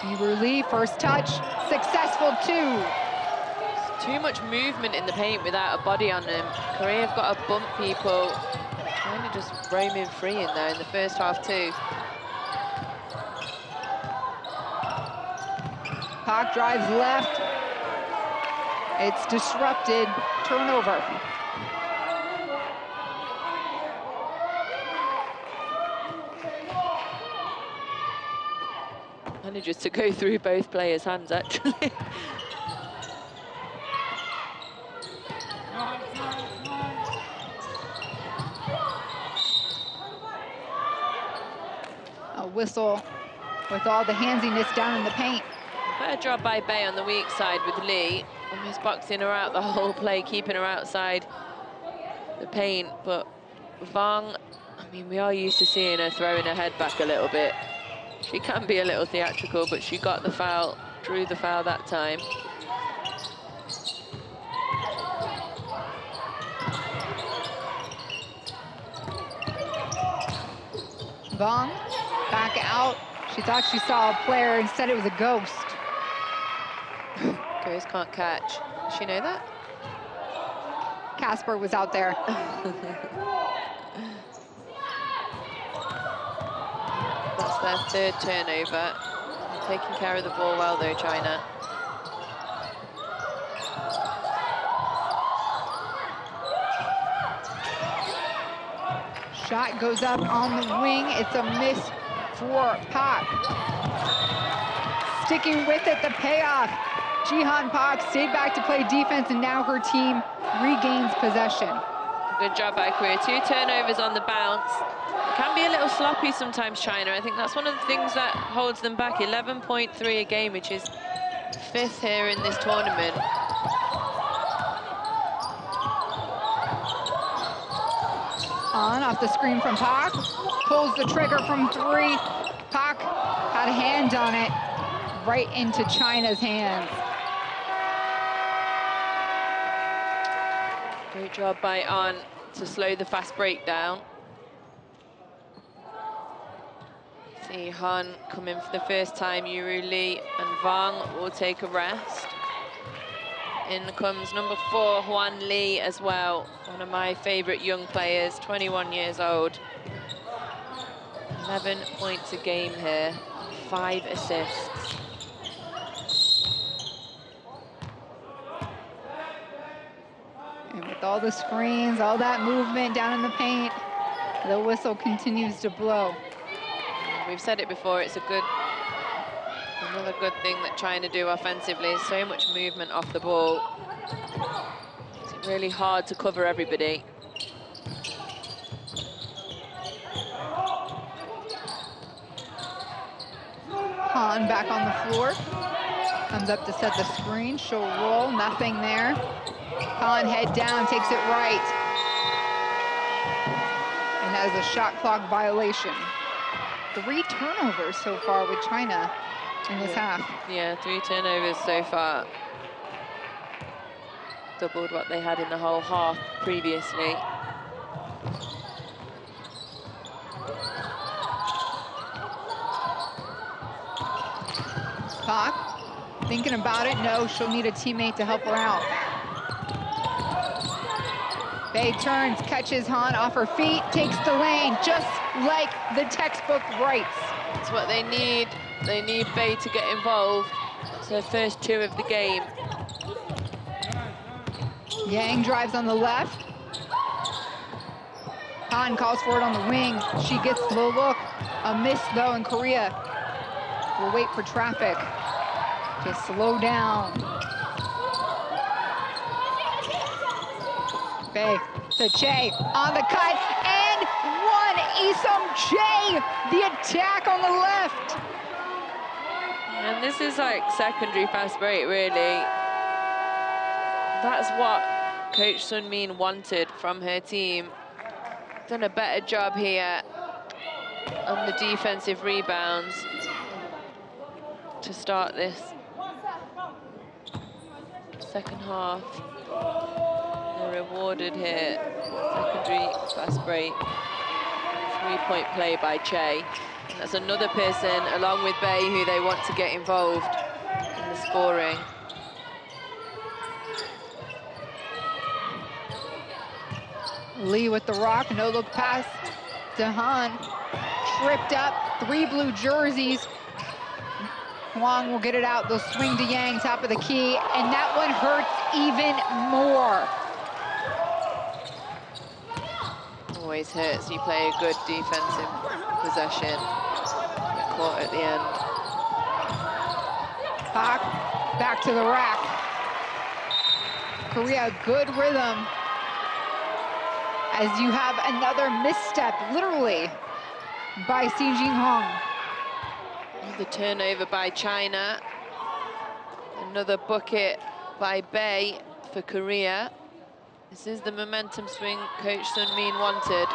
Yiwu Lee, first touch, successful 2. Too much movement in the paint without a body on them. Korea have got to bump people. Trying to just roam in free in there in the first half too. Pak drives left. It's disrupted. Turnover. Manages to go through both players' hands, actually. A whistle with all the handsiness down in the paint. Better job by Bei on the weak side with Lee. Almost boxing her out the whole play, keeping her outside the paint. But Vang, I mean, we are used to seeing her throwing her head back a little bit. She can be a little theatrical, but she got the foul, drew the foul that time. Vang back out. She thought she saw a player, instead it was a ghost. Ghost can't catch. Does she know that? Casper was out there. That's their third turnover. They're taking care of the ball well though, China. Shot goes up on the wing. It's a miss for Pak. Sticking with it, the payoff. Jihan Pak stayed back to play defense, and now her team regains possession. Good job by Korea. 2 turnovers on the bounce. It can be a little sloppy sometimes, China. I think that's one of the things that holds them back. 11.3 a game, which is 5th here in this tournament. On off the screen from Pak. Pulls the trigger from 3. Pak had a hand on it, right into China's hands. Great job by An to slow the fast break down. See Han come in for the first time. Yuru Lee and Wang will take a rest. In comes number 4, Huan Lee as well. One of my favorite young players, 21 years old. 11 points a game here, 5 assists. And with all the screens, all that movement down in the paint, the whistle continues to blow. We've said it before, it's another good thing that China do offensively is so much movement off the ball. It's really hard to cover everybody. Han back on the floor. Comes up to set the screen. She'll roll, nothing there. Han head down, takes it right. And that is a shot clock violation. 3 turnovers so far with China in this half. Yeah, 3 turnovers so far. Doubled what they had in the whole half previously. Pak, thinking about it, no, she'll need a teammate to help her out. Bae turns, catches Han off her feet, takes the lane, just like the textbook writes. That's what they need. They need Bae to get involved. It's her first 2 of the game. Yang drives on the left. Han calls for it on the wing. She gets the look. A miss, though, in Korea. We'll wait for traffic to slow down. Bae to Che on the cut, and 1. Isum Che, the attack on the left. And this is like secondary fast break, really. That's what Coach Sun Min wanted from her team. Done a better job here on the defensive rebounds to start this second half. They're rewarded here. Secondary fast break. 3-point play by Che. That's another person, along with Bae, who they want to get involved in the scoring. Lee with the rock, no look pass to Han. Tripped up, 3 blue jerseys. Huang will get it out, they'll swing to Yang, top of the key, and that one hurts even more. Always hurts, you play a good defensive possession. Get caught at the end. Pak, back to the rack. Korea, good rhythm. As you have another misstep, literally, by Si Jinghong. The turnover by China. Another bucket by Bae for Korea. This is the momentum swing Coach Sun Min wanted.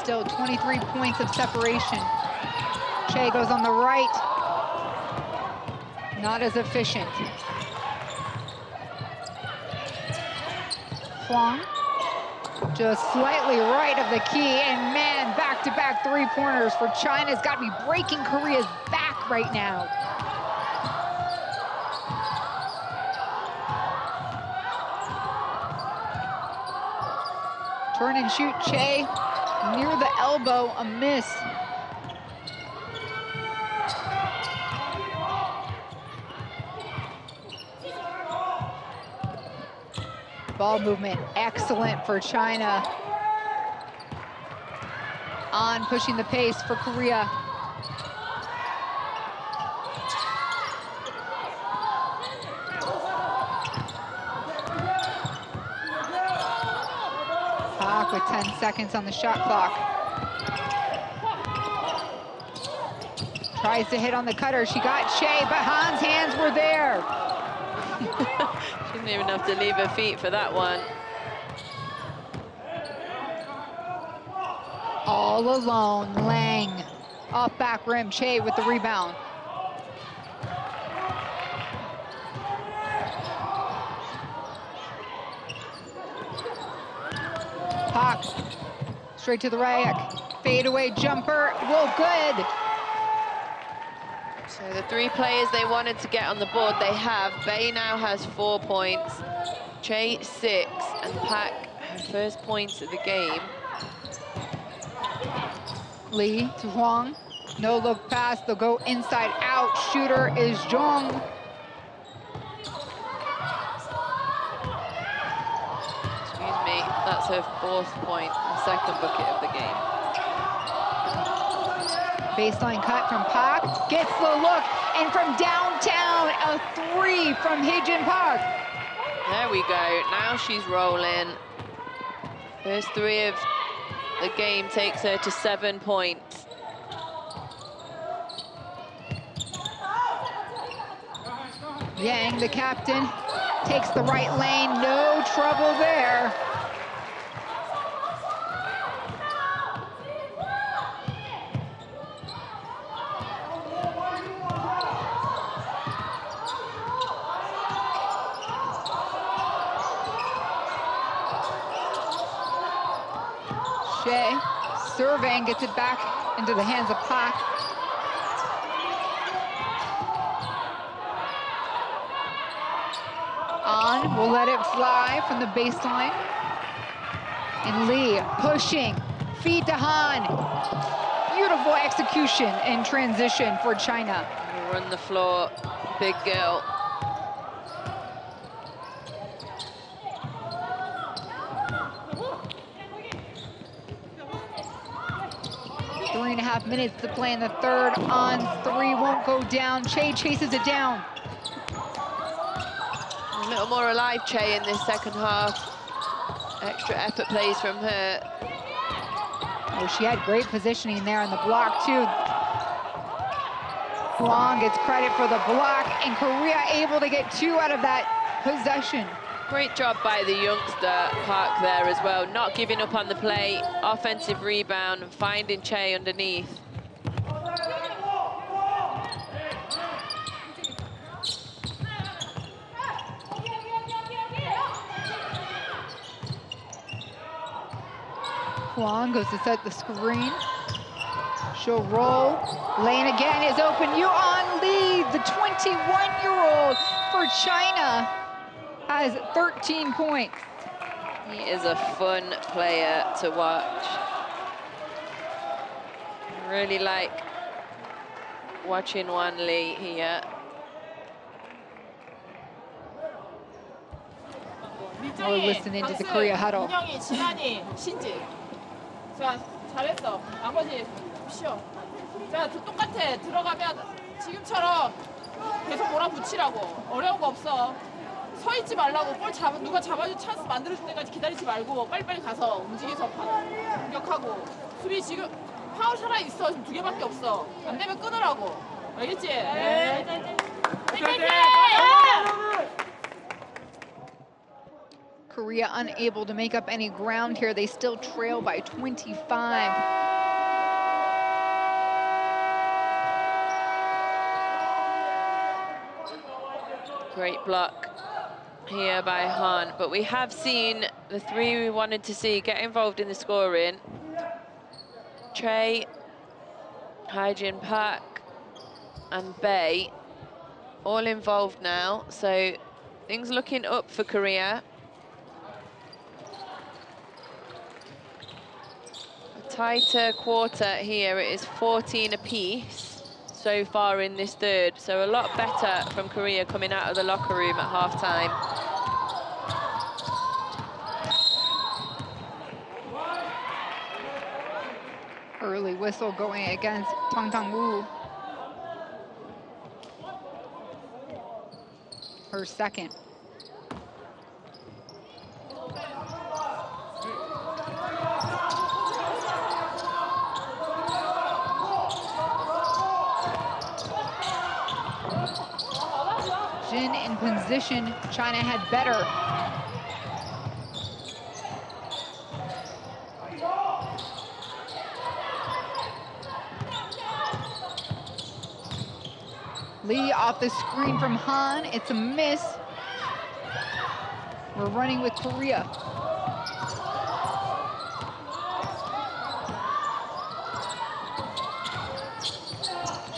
Still 23 points of separation. Che goes on the right. Not as efficient. Huang, just slightly right of the key, and man, back-to-back 3-pointers for China's got to be breaking Korea's back right now. Turn and shoot, Che, near the elbow, a miss. Ball movement, excellent for China. On pushing the pace for Korea. Park with 10 seconds on the shot clock. Tries to hit on the cutter. She got Che, but Han's hands were there. She didn't even have to leave her feet for that one. All alone, Lang. Off back rim, Che with the rebound. Park, straight to the rack. Fadeaway jumper, whoa, good. So the 3 players they wanted to get on the board, they have. Bay now has 4 points, Che 6, and Pak her first points of the game. Lee to Huang, no look pass, they'll go inside out. Shooter is Zhong. Excuse me, that's her 4th point, the 2nd bucket of the game. Baseline cut from Park, gets the look, and from downtown, a 3 from Hee-Jin Park. There we go, now she's rolling. First 3 of the game takes her to 7 points. Yang, the captain, takes the right lane, no trouble there. Che serving, gets it back into the hands of Pak. On, will let it fly from the baseline. And Lee pushing, feed to Han. Beautiful execution in transition for China. Run the floor, big girl. Three and a half minutes to play in the third. On 3, won't go down. Che chases it down. A little more alive, Che, in this second half. Extra effort plays from her. Oh, she had great positioning there on the block, too. Huang gets credit for the block, and Korea able to get 2 out of that possession. Great job by the youngster, Park, there as well. Not giving up on the play, offensive rebound, and finding Che underneath. Huang goes to set the screen. She'll roll. Lane again is open. Yuan Lee, the 21-year-old for China, has 13 points. He is a fun player to watch. I really like watching Wan Lee here. We're listening to the Korea huddle. 민영이, 진환이, 신지. 자, 잘했어. 나머지 쉬어. 자, 똑같아. 들어가면 지금처럼 계속 몰아붙이라고. 어려운 거 없어. 서 있지 말라고. 볼 누가 잡아줄 찬스 만들어줄 때까지 기다리지 말고 빨리빨리 가서 움직여서 공격하고. 수비 지금 파울 살아 있어. 지금 2개밖에 없어. 안 되면 끊으라고. 알겠지? 네. Korea unable to make up any ground here. They still trail by 25. Great block here by Han, but we have seen the 3 we wanted to see get involved in the scoring. Che, Hee-Jin Park, and Bay all involved now, so things looking up for Korea. A tighter quarter here, it is 14 apiece so far in this third, so a lot better from Korea coming out of the locker room at half-time. Early whistle going against Tang Wu. Her second. Jin in position. China had better. Lee off the screen from Han. It's a miss. We're running with Korea.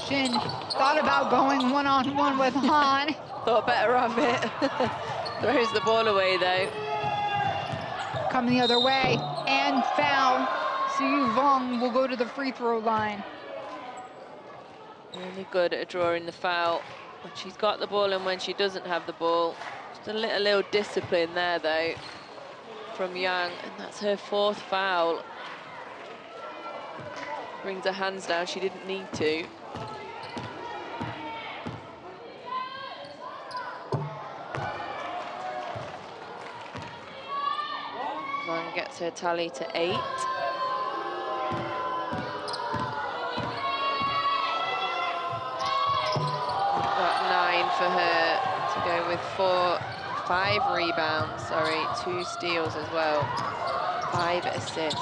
Shin thought about going one-on-one with Han. Thought better of it. Throws the ball away though. Coming the other way, and foul. Siu Vong will go to the free throw line. Really good at drawing the foul when she's got the ball and when she doesn't have the ball. Just a little discipline there though from Yang, and that's her 4th foul. Brings her hands down, she didn't need to. Yang gets her tally to 8. For her to go with 5 rebounds, 2 steals as well, 5 assists.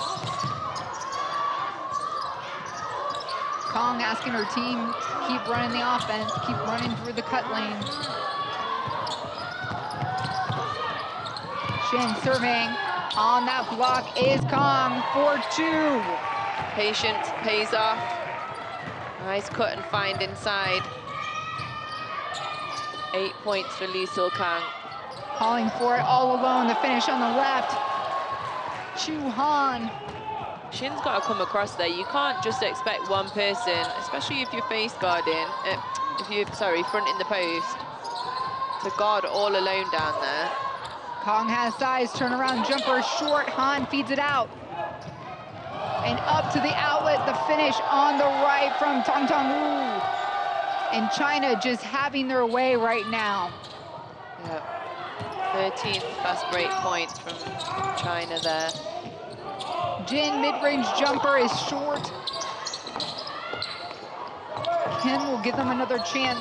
Kong asking her team, keep running the offense, keep running through the cut lane. Shin serving, on that block is Kong for 2. Patience pays off. Nice cut and find inside. 8 points for Lee Sil-kang. Calling for it all alone, the finish on the left. Chu Han. Shin's got to come across there. You can't just expect one person, especially if you're face guarding, fronting the post, to guard all alone down there. Kong has size, turnaround jumper, short. Han feeds it out. And up to the outlet, the finish on the right from Tang Wu. And China just having their way right now. Yeah, 13th fast break points from China there. Jin mid-range jumper is short. Kim will give them another chance.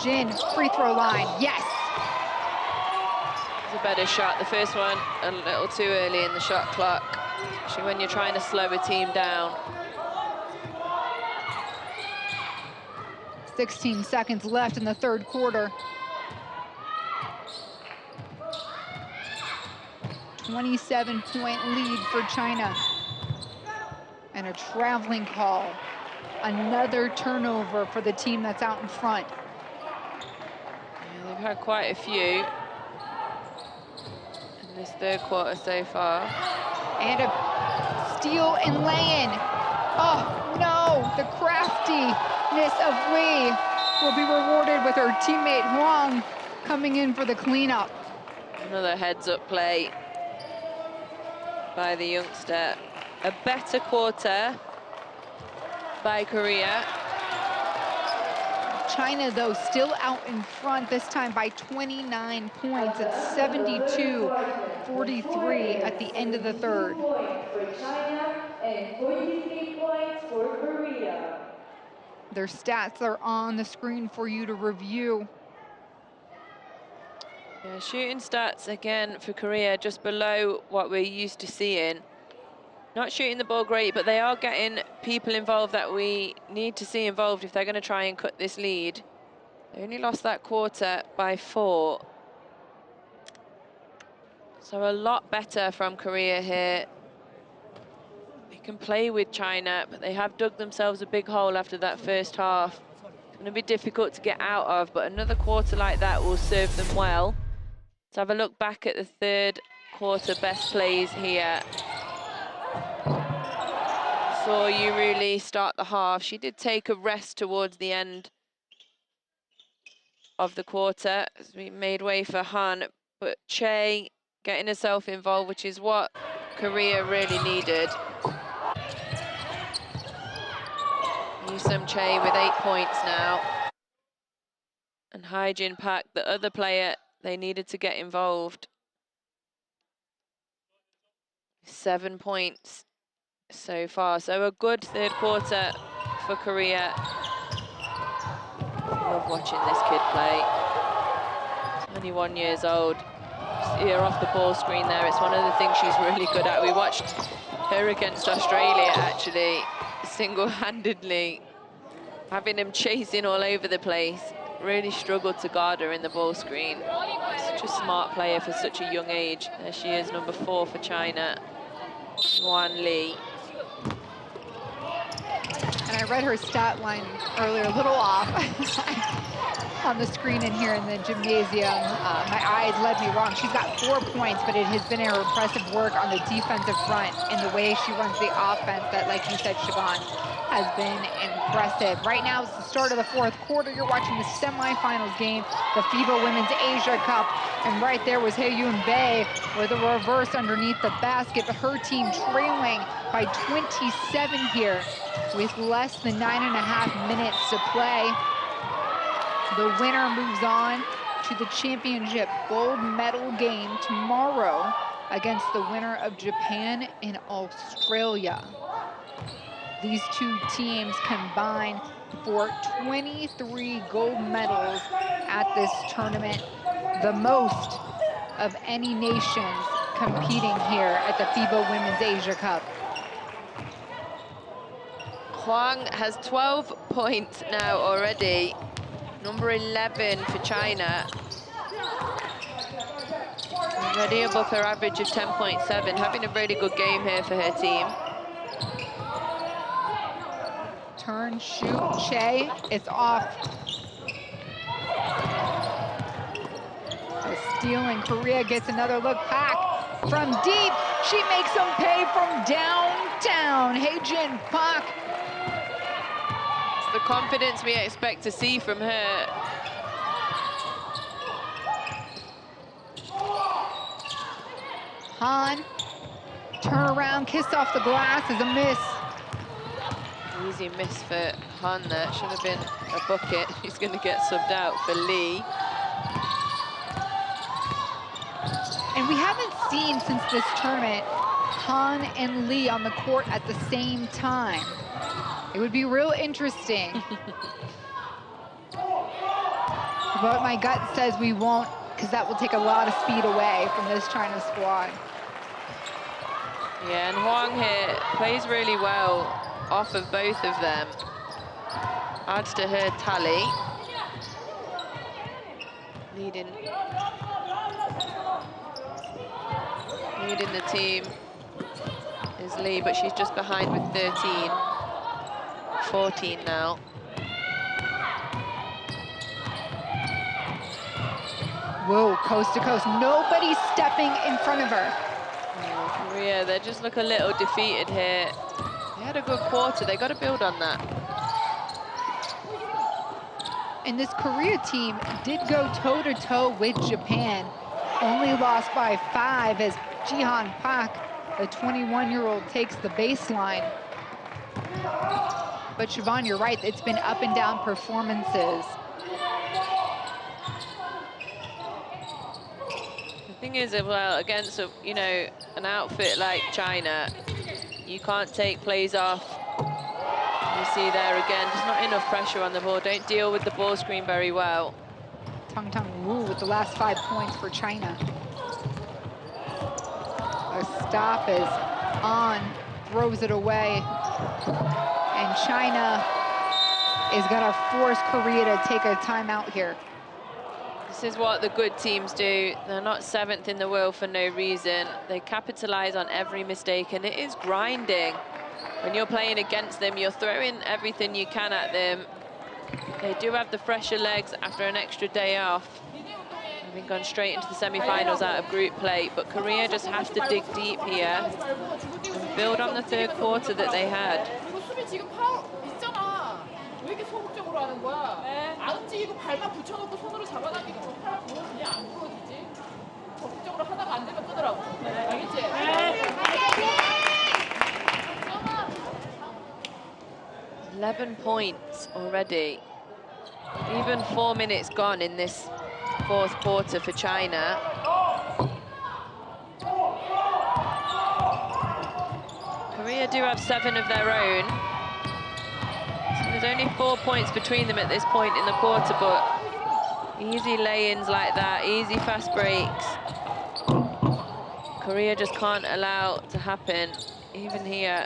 Jin, free throw line, yes! It's a better shot. The first one a little too early in the shot clock, especially when you're trying to slow a team down. 16 seconds left in the 3rd quarter. 27-point lead for China. And a traveling call. Another turnover for the team that's out in front. Yeah, they've had quite a few in this 3rd quarter so far. And a steal and lay-in. Oh, no, the craftiness of Lee will be rewarded with her teammate Huang coming in for the cleanup. Another heads-up play by the youngster. A better quarter by Korea. China, though, still out in front, this time by 29 points. It's 72-43 at the end of the 3rd. Their stats are on the screen for you to review. Yeah, shooting stats, again, for Korea, just below what we're used to seeing. Not shooting the ball great, but they are getting people involved that we need to see involved if they're going to try and cut this lead. They only lost that quarter by 4. So a lot better from Korea here. They can play with China, but they have dug themselves a big hole after that first half. It's going to be difficult to get out of, but another quarter like that will serve them well. Let's have a look back at the 3rd quarter best plays here. Saw Yuru Lee start the half. She did take a rest towards the end of the quarter as we made way for Han, but Che getting herself involved, which is what Korea really needed. Nisum Che with 8 points now. And Hyjin Park, the other player, they needed to get involved. 7 points so far. So a good third quarter for Korea. Love watching this kid play. 21 years old. See her off the ball screen there. It's one of the things she's really good at. We watched her against Australia, actually, single-handedly, having them chasing all over the place. Really struggled to guard her in the ball screen. Such a smart player for such a young age. There she is, number 4 for China, Yuan Li. And I read her stat line earlier, a little off on the screen in here in the gymnasium. My eyes led me wrong. She's got 4 points, but it has been her impressive work on the defensive front and the way she runs the offense that, like you said, Siobhan, has been impressive. Right now, it's the start of the 4th quarter. You're watching the semifinals game, the FIBA Women's Asia Cup. And right there was Hae-Yoon Bae with a reverse underneath the basket, but her team trailing by 27 here with less than 9.5 minutes to play. The winner moves on to the championship gold medal game tomorrow against the winner of Japan and Australia. These two teams combine for 23 gold medals at this tournament, the most of any nations competing here at the FIBA Women's Asia Cup. Huang has 12 points now already, number 11 for China. Already above her average of 10.7, having a really good game here for her team. Turn, shoot, Che, it's off. A steal, and Korea gets another look. Pak from deep. She makes them pay from downtown. Hae-Jin Pak. It's the confidence we expect to see from her. Han, turn around, kiss off the glass is a miss. Easy miss for Han there. Should have been a bucket. He's going to get subbed out for Lee. And we haven't seen since this tournament Han and Lee on the court at the same time. It would be real interesting. But my gut says we won't, because that will take a lot of speed away from this China squad. Yeah, and Huang here plays really well off of both of them. Adds to her tally. Leading the team is Lee, but she's just behind with 13. 14 now. Whoa, coast to coast. Nobody's stepping in front of her. Oh, Korea, they just look a little defeated here. They had a good quarter. They got to build on that. And this Korea team did go toe-to-toe with Japan. Only lost by 5 as Jihan Pak, the 21-year-old, takes the baseline. But Siobhan, you're right. It's been up and down performances. The thing is, well, against an outfit like China, you can't take plays off. You see there again, just not enough pressure on the ball. Don't deal with the ball screen very well. Tung Tung Wu with the last 5 points for China. A stop is on, throws it away. And China is gonna force Korea to take a timeout here. This is what the good teams do. They're not 7th in the world for no reason. They capitalize on every mistake, and it is grinding. When you're playing against them, you're throwing everything you can at them. They do have the fresher legs after an extra day off, having gone straight into the semi-finals out of group play. But Korea just has to dig deep here and build on the third quarter that they had. 왜 이렇게 소극적으로 하는 거야? 안 움직이고 발만 붙여놓고 손으로 잡아당기고 저 팔 보면 그냥 안 부러지지? 적극적으로 하다가 안 되면 끄더라고. 알겠지? 11 7 points already. Even 4 minutes gone in this fourth quarter for China. Korea do have 7 of their own. So there's only 4 points between them at this point in the quarter, but easy lay-ins like that, easy fast breaks. Korea just can't allow to happen, even here.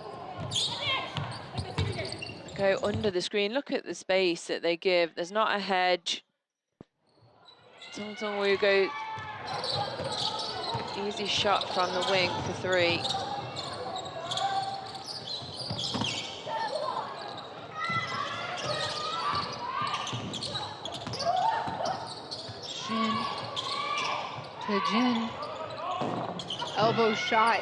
Go under the screen. Look at the space that they give. There's not a hedge. Song Sung-woo go easy shot from the wing for 3. Shin to Jin. Elbow shot,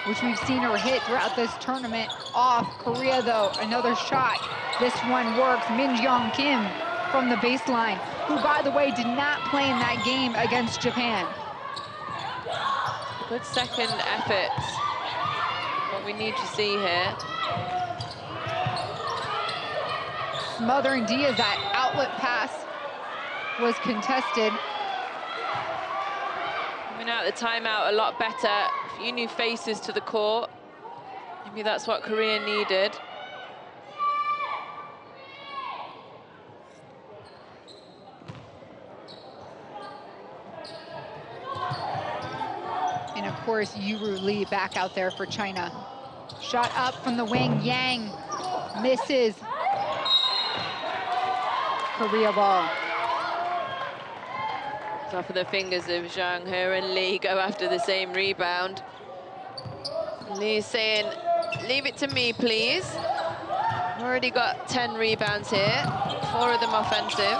which we've seen her hit throughout this tournament. Off. Korea, though, another shot. This one works. Min Jong Kim from the baseline, who, by the way, did not play in that game against Japan. Good second efforts. What we need to see here. Smothering Diaz, that outlet pass was contested. Coming out the timeout a lot better. A few new faces to the court. Maybe that's what Korea needed. And of course, Yuru Lee back out there for China. Shot up from the wing, Yang misses. Korea ball. It's off of the fingers of Zhang. Her and Lee go after the same rebound. Lee's saying, leave it to me, please. Already got 10 rebounds here, 4 of them offensive.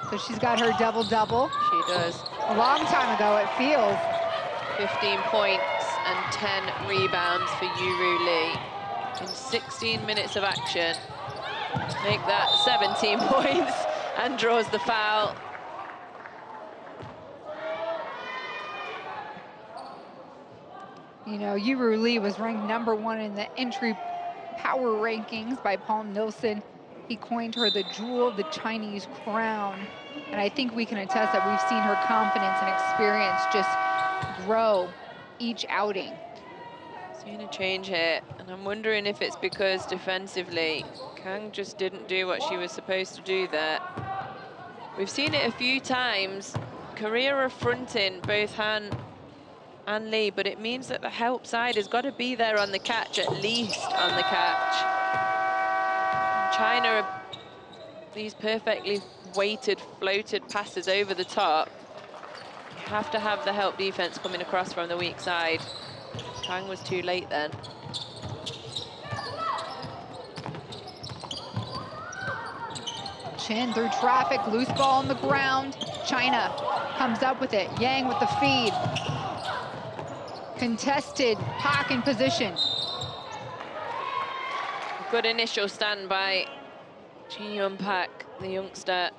So she's got her double-double. She does. A long time ago, it feels. 15 points and 10 rebounds for Yuru Lee in 16 minutes of action. Make that 17 points and draws the foul. You know, Yuru Lee was ranked #1 in the entry power rankings by Paul Nilsson. He coined her the jewel of the Chinese crown. And I think we can attest that we've seen her confidence and experience just grow each outing. Seeing a change here, and I'm wondering if it's because defensively, Kang just didn't do what she was supposed to do there. We've seen it a few times. Korea are fronting both Han and Lee, but it means that the help side has got to be there on the catch, at least on the catch. And China, these perfectly weighted, floated passes over the top. You have to have the help defense coming across from the weak side. Kang was too late then. Chin through traffic, loose ball on the ground. China comes up with it. Yang with the feed. Contested, Pak in position. Good initial stand by Jin Yun Pak, the youngster.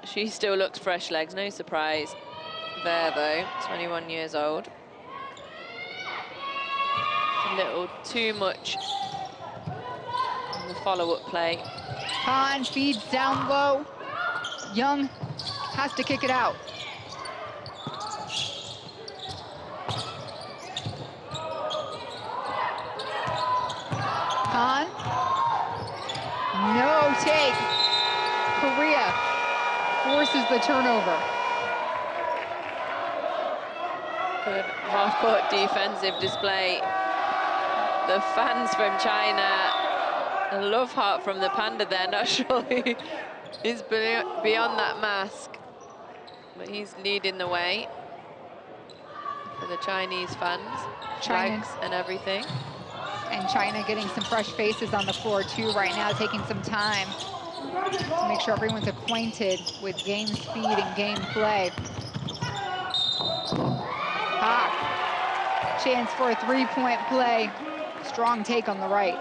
She still looks fresh legs, no surprise there though, 21 years old. A little too much on the follow-up play. Han feeds down low. Young has to kick it out. Han. No take. Korea forces the turnover. Good half-court defensive display. The fans from China, a love heart from the Panda there, not sure who is beyond that mask, but he's leading the way for the Chinese fans, flags and everything. And China getting some fresh faces on the floor too right now, taking some time to make sure everyone's acquainted with game speed and game play. Chance for a three-point play. Strong take on the right.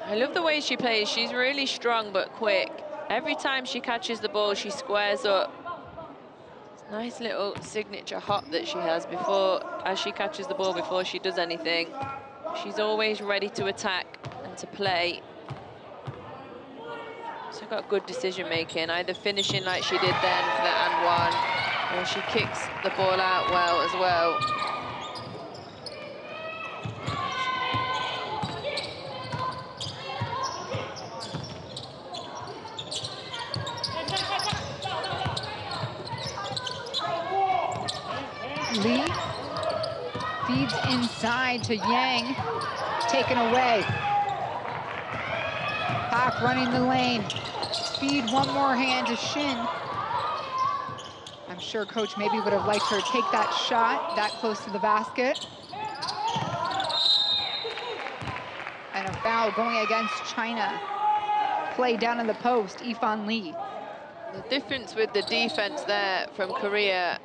I love the way she plays. She's really strong but quick. Every time she catches the ball, she squares up. It's a nice little signature hop that she has as she catches the ball before she does anything. She's always ready to attack, and into play. So got good decision making, either finishing like she did then for the and one, or she kicks the ball out well as well. Lee feeds inside to Yang, taken away. Pak running the lane. Feed one more hand to Shin. I'm sure coach maybe would have liked her to take that shot that close to the basket. And a foul going against China. Play down in the post, Ifan Lee. The difference with the defense there from Korea,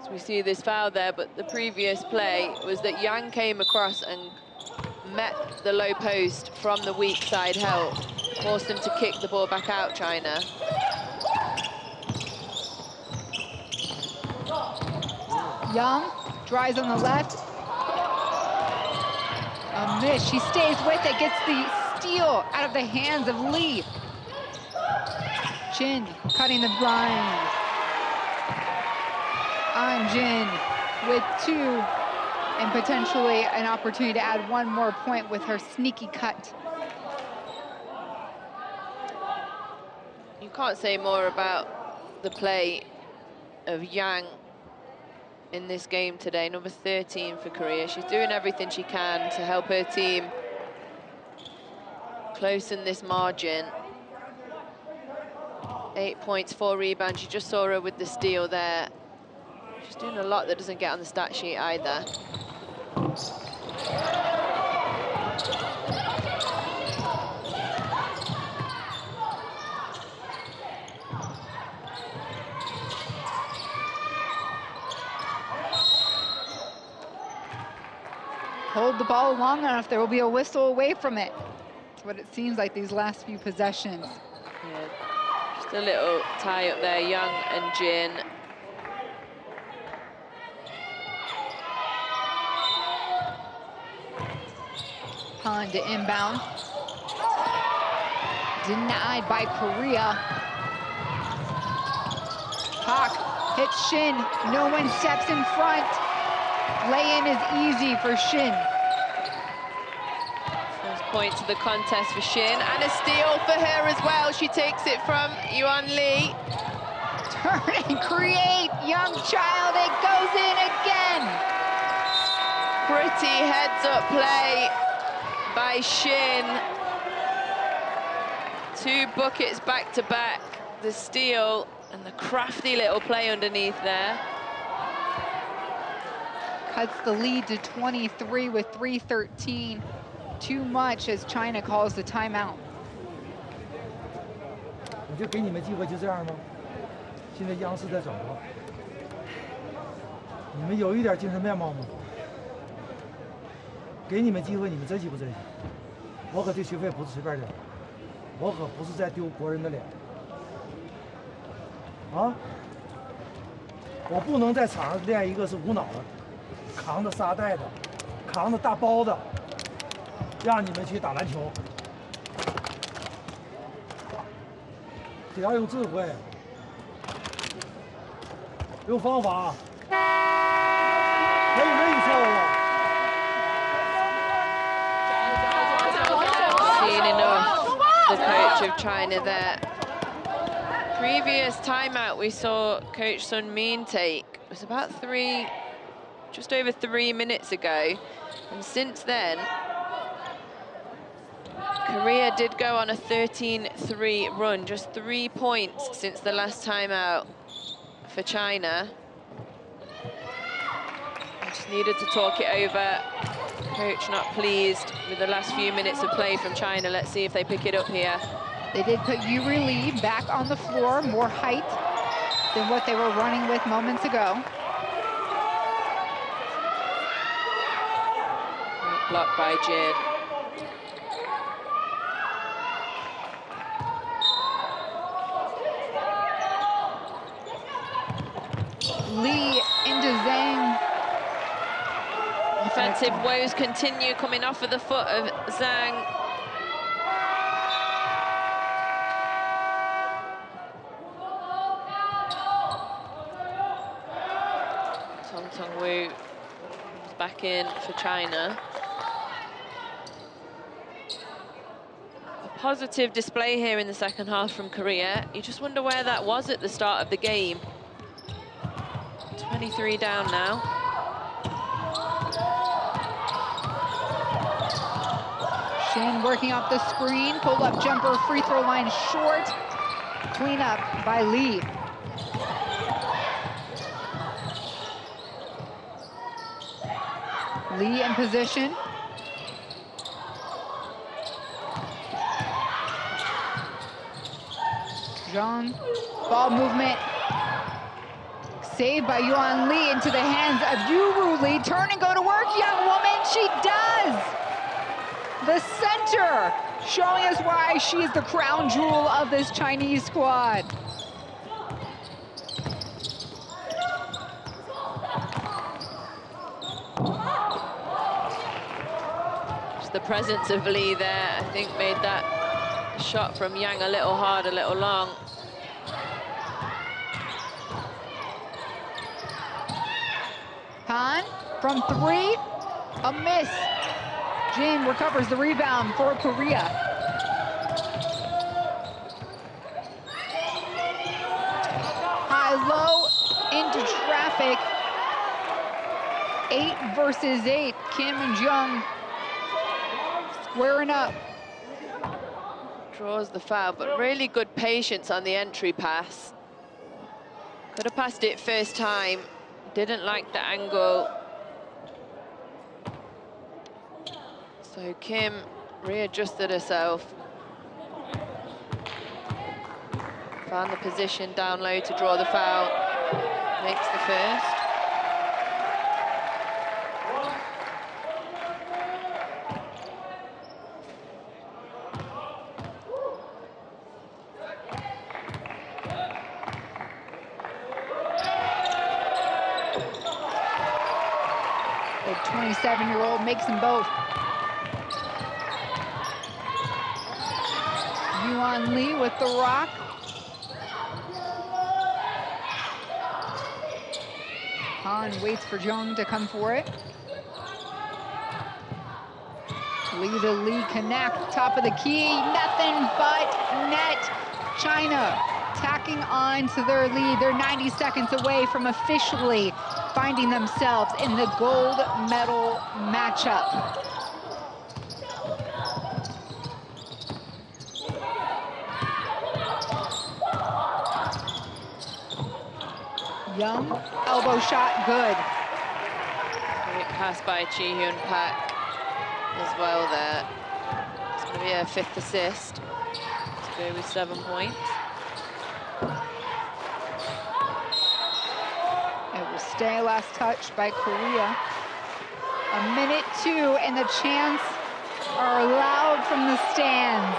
as we see this foul there, but the previous play was that Yang came across and met the low post from the weak side help, forced them to kick the ball back out, China. Young drives on the left. A miss, she stays with it, gets the steal out of the hands of Lee. Jin cutting the line. On Jin with 2, and potentially an opportunity to add 1 more point with her sneaky cut. You can't say more about the play of Yang in this game today, number 13 for Korea. She's doing everything she can to help her team close in this margin. 8 points, 4 rebounds. You just saw her with the steal there. She's doing a lot that doesn't get on the stat sheet either. Hold the ball long enough, there will be a whistle away from it. That's what it seems like these last few possessions. Yeah, just a little tie up there, Young and Jin. Han to inbound. Denied by Korea. Pak hits Shin. No one steps in front. Lay-in is easy for Shin. First point to the contest for Shin, and a steal for her as well. She takes it from Yuan Lee. Turn and create, young child. It goes in again. Pretty heads-up play by Shin. 2 buckets back-to-back. The steal and the crafty little play underneath there. Cuts the lead to 23 with 3:13. Too much as China calls the timeout. 我就给你们机会就这样吗？现在央视在转播，你们有一点精神面貌吗？给你们机会，你们珍惜不珍惜？我可这学费不是随便点，我可不是在丢国人的脸。啊！我不能在场上练一个是无脑的。 扛着沙袋的，扛着大包的，让你们去打篮球。只要用智慧，用方法，没错误。 Seen enough, the coach of China there. Previous timeout we saw Coach Sun Min take was about just over 3 minutes ago, and since then Korea did go on a 13-3 run, just 3 points since the last timeout for China. Just needed to talk it over. Coach not pleased with the last few minutes of play from China. Let's see if they pick it up here. They did put Yuri Lee back on the floor, more height than what they were running with moments ago. Blocked by Jin. Lee into Zhang. Defensive woes continue coming off of the foot of Zhang. Tong Tong-woo is back in for China. A positive display here in the second half from Korea. You just wonder where that was at the start of the game. 23 down now. Shin working off the screen, pull-up jumper, free throw line short. Cleanup by Lee. Lee in position. Zhang, ball movement. Saved by Yuan Lee into the hands of Yuru Lee. Turn and go to work, young woman. She does. The center, showing us why she is the crown jewel of this Chinese squad. Just the presence of Lee there, I think, made that shot from Yang a little hard, a little long. Han from three, a miss. Jin recovers the rebound for Korea. High-low into traffic. 8 versus 8. Kim and Jung squaring up. Draws the foul, but really good patience on the entry pass. Could have passed it first time. Didn't like the angle. So Kim readjusted herself. Found the position down low to draw the foul. Makes the first. The 27-year-old makes them both. Yuan Lee with the rock. Han waits for Jung to come for it. Lee to Lee connect, top of the key, nothing but net. China tacking on to their lead. They're 90 seconds away from officially finding themselves in the gold medal matchup. Young, elbow shot, good. Great pass by Chi Hyun Pak as well there. It's going to be a 5th assist to go with 7 points. It will stay last touch by Korea. 1:02 and the chants are allowed from the stands.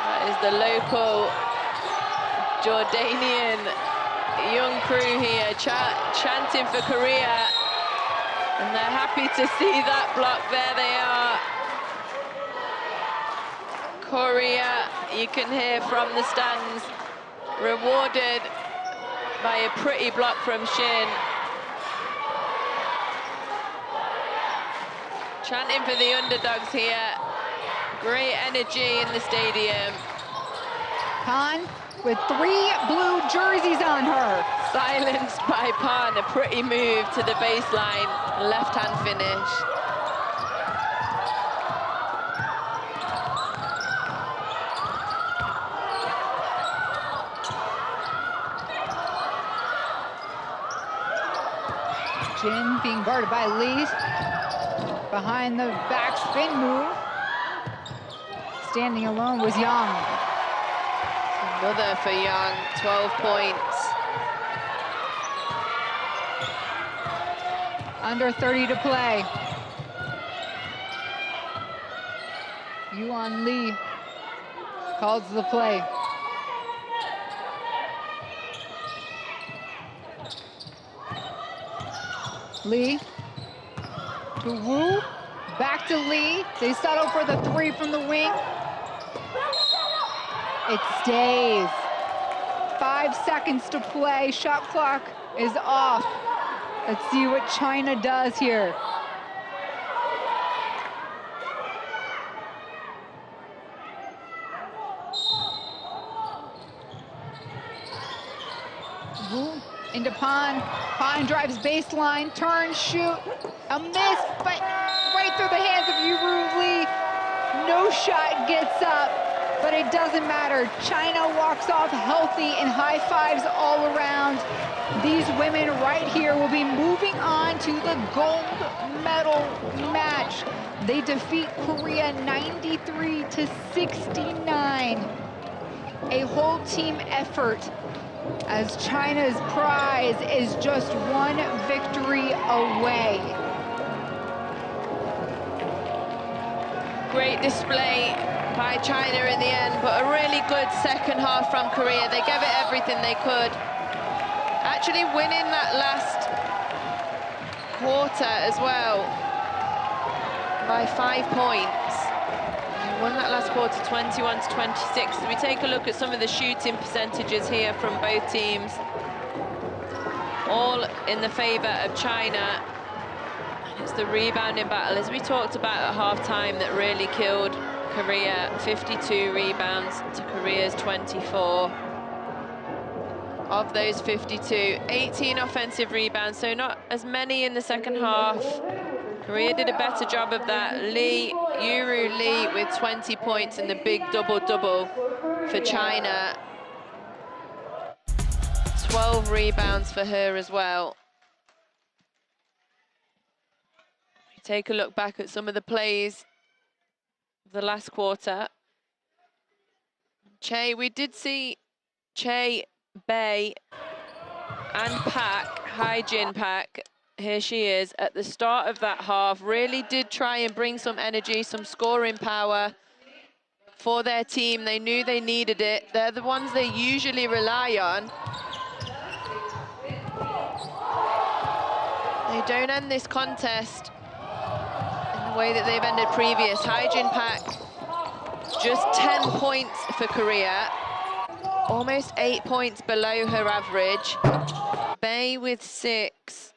That is the local Jordanian young crew here chanting for Korea, and they're happy to see that block. There they are. Korea, you can hear from the stands, rewarded by a pretty block from Shin. Chanting for the underdogs here. Great energy in the stadium. Han with 3 blue jerseys on her. Silenced by Pan, a pretty move to the baseline, left-hand finish. Jin being guarded by Lee. Behind the back spin move. Standing alone was Young. Another for Young, 12 points. Under 30 to play. Yuan Lee calls the play. Lee to Wu, back to Lee. They settle for the three from the wing. It stays. 5 seconds to play, shot clock is off. Let's see what China does here. Wu into Pan. Pan drives baseline, turn, shoot, a miss, but right through the hands of Yuru Lee. No shot gets up, but it doesn't matter. China walks off healthy and high fives all around. These women right here will be moving on to the gold medal match. They defeat Korea 93-69. A whole team effort, as China's prize is just one victory away. Great display by China in the end, but a really good second half from Korea. They gave it everything they could. Actually winning that last quarter as well by 5 points. They won that last quarter 21-26. As we take a look at some of the shooting percentages here from both teams, all in the favor of China. It's the rebounding battle, as we talked about at halftime, that really killed Korea. 52 rebounds to Korea's 24. Of those 52, 18 offensive rebounds, so not as many in the second half. Korea did a better job of that. Yuru Lee with 20 points and the big double-double for China. 12 rebounds for her as well. Take a look back at some of the plays of the last quarter. We did see Che, Bei, and Pak, Jin Pak, here she is, at the start of that half, really did try and bring some energy, some scoring power for their team. They knew they needed it. They're the ones they usually rely on. They don't end this contest in the way that they've ended previous. Jin Pak, just 10 points for Korea, almost 8 points below her average. Bei with 6.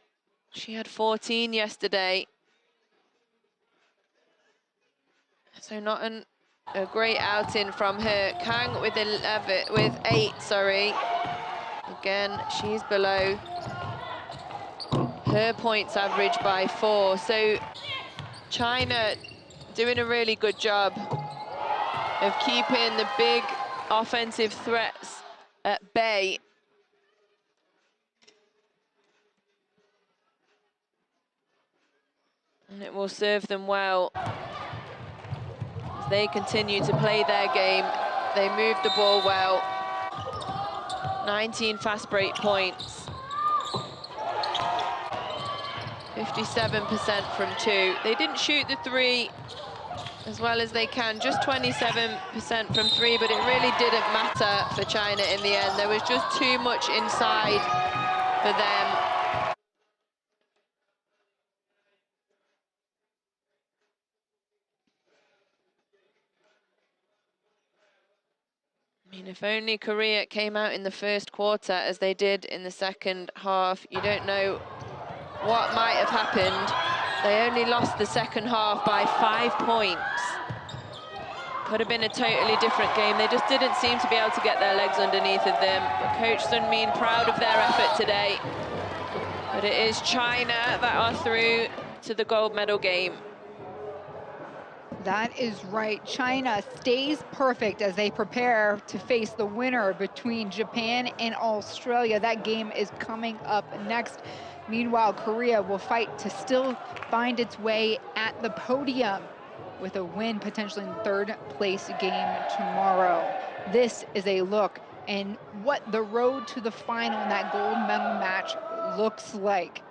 She had 14 yesterday. So not a great outing from her. Kang with 8, sorry. Again, she's below her points average by 4. So China doing a really good job of keeping the big offensive threats at bay. And it will serve them well as they continue to play their game. They move the ball well. 19 fast break points. 57% from 2. They didn't shoot the 3 as well as they can, just 27% from 3, but it really didn't matter for China in the end. There was just too much inside for them. I mean, if only Korea came out in the first quarter as they did in the second half, you don't know what might have happened. They only lost the second half by 5 points. Could have been a totally different game. They just didn't seem to be able to get their legs underneath of them. But Coach Sun Min proud of their effort today. But it is China that are through to the gold medal game. That is right. China stays perfect as they prepare to face the winner between Japan and Australia. That game is coming up next. Meanwhile, Korea will fight to still find its way at the podium with a win potentially in third place game tomorrow. This is a look and what the road to the final in that gold medal match looks like.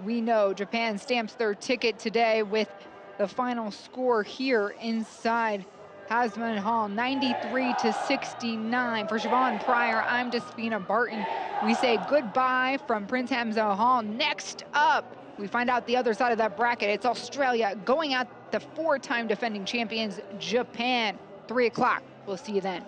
We know Japan stamps their ticket today with the final score here inside Hasman Hall, 93-69. For Siobhan Pryor, I'm Despina Barton. We say goodbye from Prince Hamza Hall. Next up, we find out the other side of that bracket. It's Australia going at the 4-time defending champions, Japan. 3 o'clock. We'll see you then.